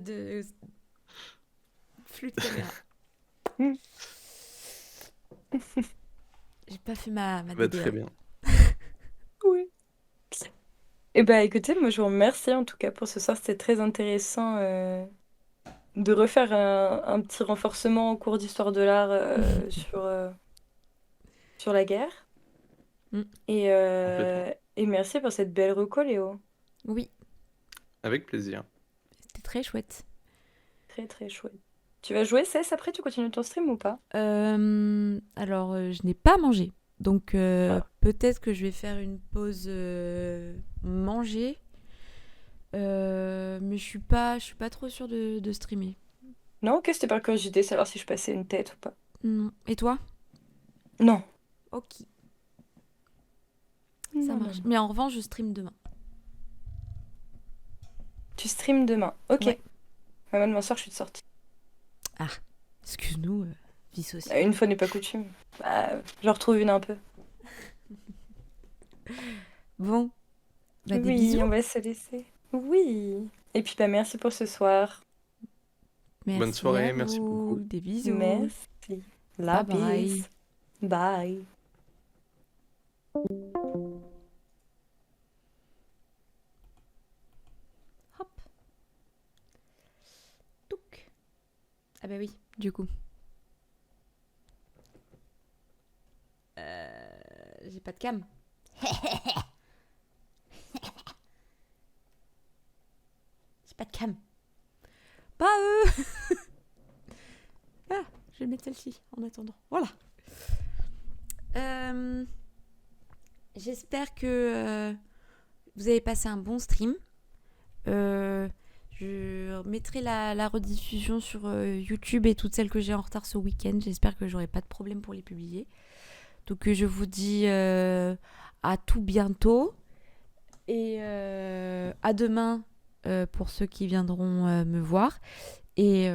flux de caméra. Mm. J'ai pas fait ma Bah, très DBA. bien. Oui. Eh ben, écoutez, moi je vous remercie en tout cas pour ce soir, c'était très intéressant de refaire un petit renforcement en cours d'histoire de l'art sur la guerre. Mm. Complètement. Et merci pour cette belle reco, Léo. Oui, Avec plaisir. c'était très chouette. Très très chouette. Tu vas jouer Cess après, tu continues ton stream ou pas? Alors, je n'ai pas mangé. Donc, Ah. peut-être que je vais faire une pause manger. Mais je suis pas trop sûre de streamer. Non, ok, c'était par curiosité, savoir si je passais une tête ou pas. Non. Et toi? Non. Ok, ça Non, marche. non. Mais en revanche, je stream demain. Tu streams demain. Ok. Ouais. Moi, demain soir, je suis de sortie. Ah, excuse-nous, vie sociale. Une fois n'est pas coutume. Bah, je retrouve une un peu. Bon, bah des Oui, bisous. on va se laisser. Oui. Et puis, bah, merci pour ce soir. Merci Bonne soirée, à merci vous. beaucoup. Des bisous. Merci. La Bye bye. bise. Bye. Hop. Touc. Ah bah oui, du coup. J'ai pas de cam. J'ai pas de cam. Bah Ah, je vais mettre celle-ci en attendant. Voilà. J'espère que vous avez passé un bon stream. Je mettrai la rediffusion sur YouTube et toutes celles que j'ai en retard ce week-end. J'espère que j'aurai pas de problème pour les publier. Donc je vous dis à tout bientôt et à demain pour ceux qui viendront me voir et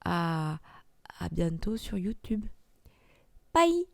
à bientôt sur YouTube. Bye.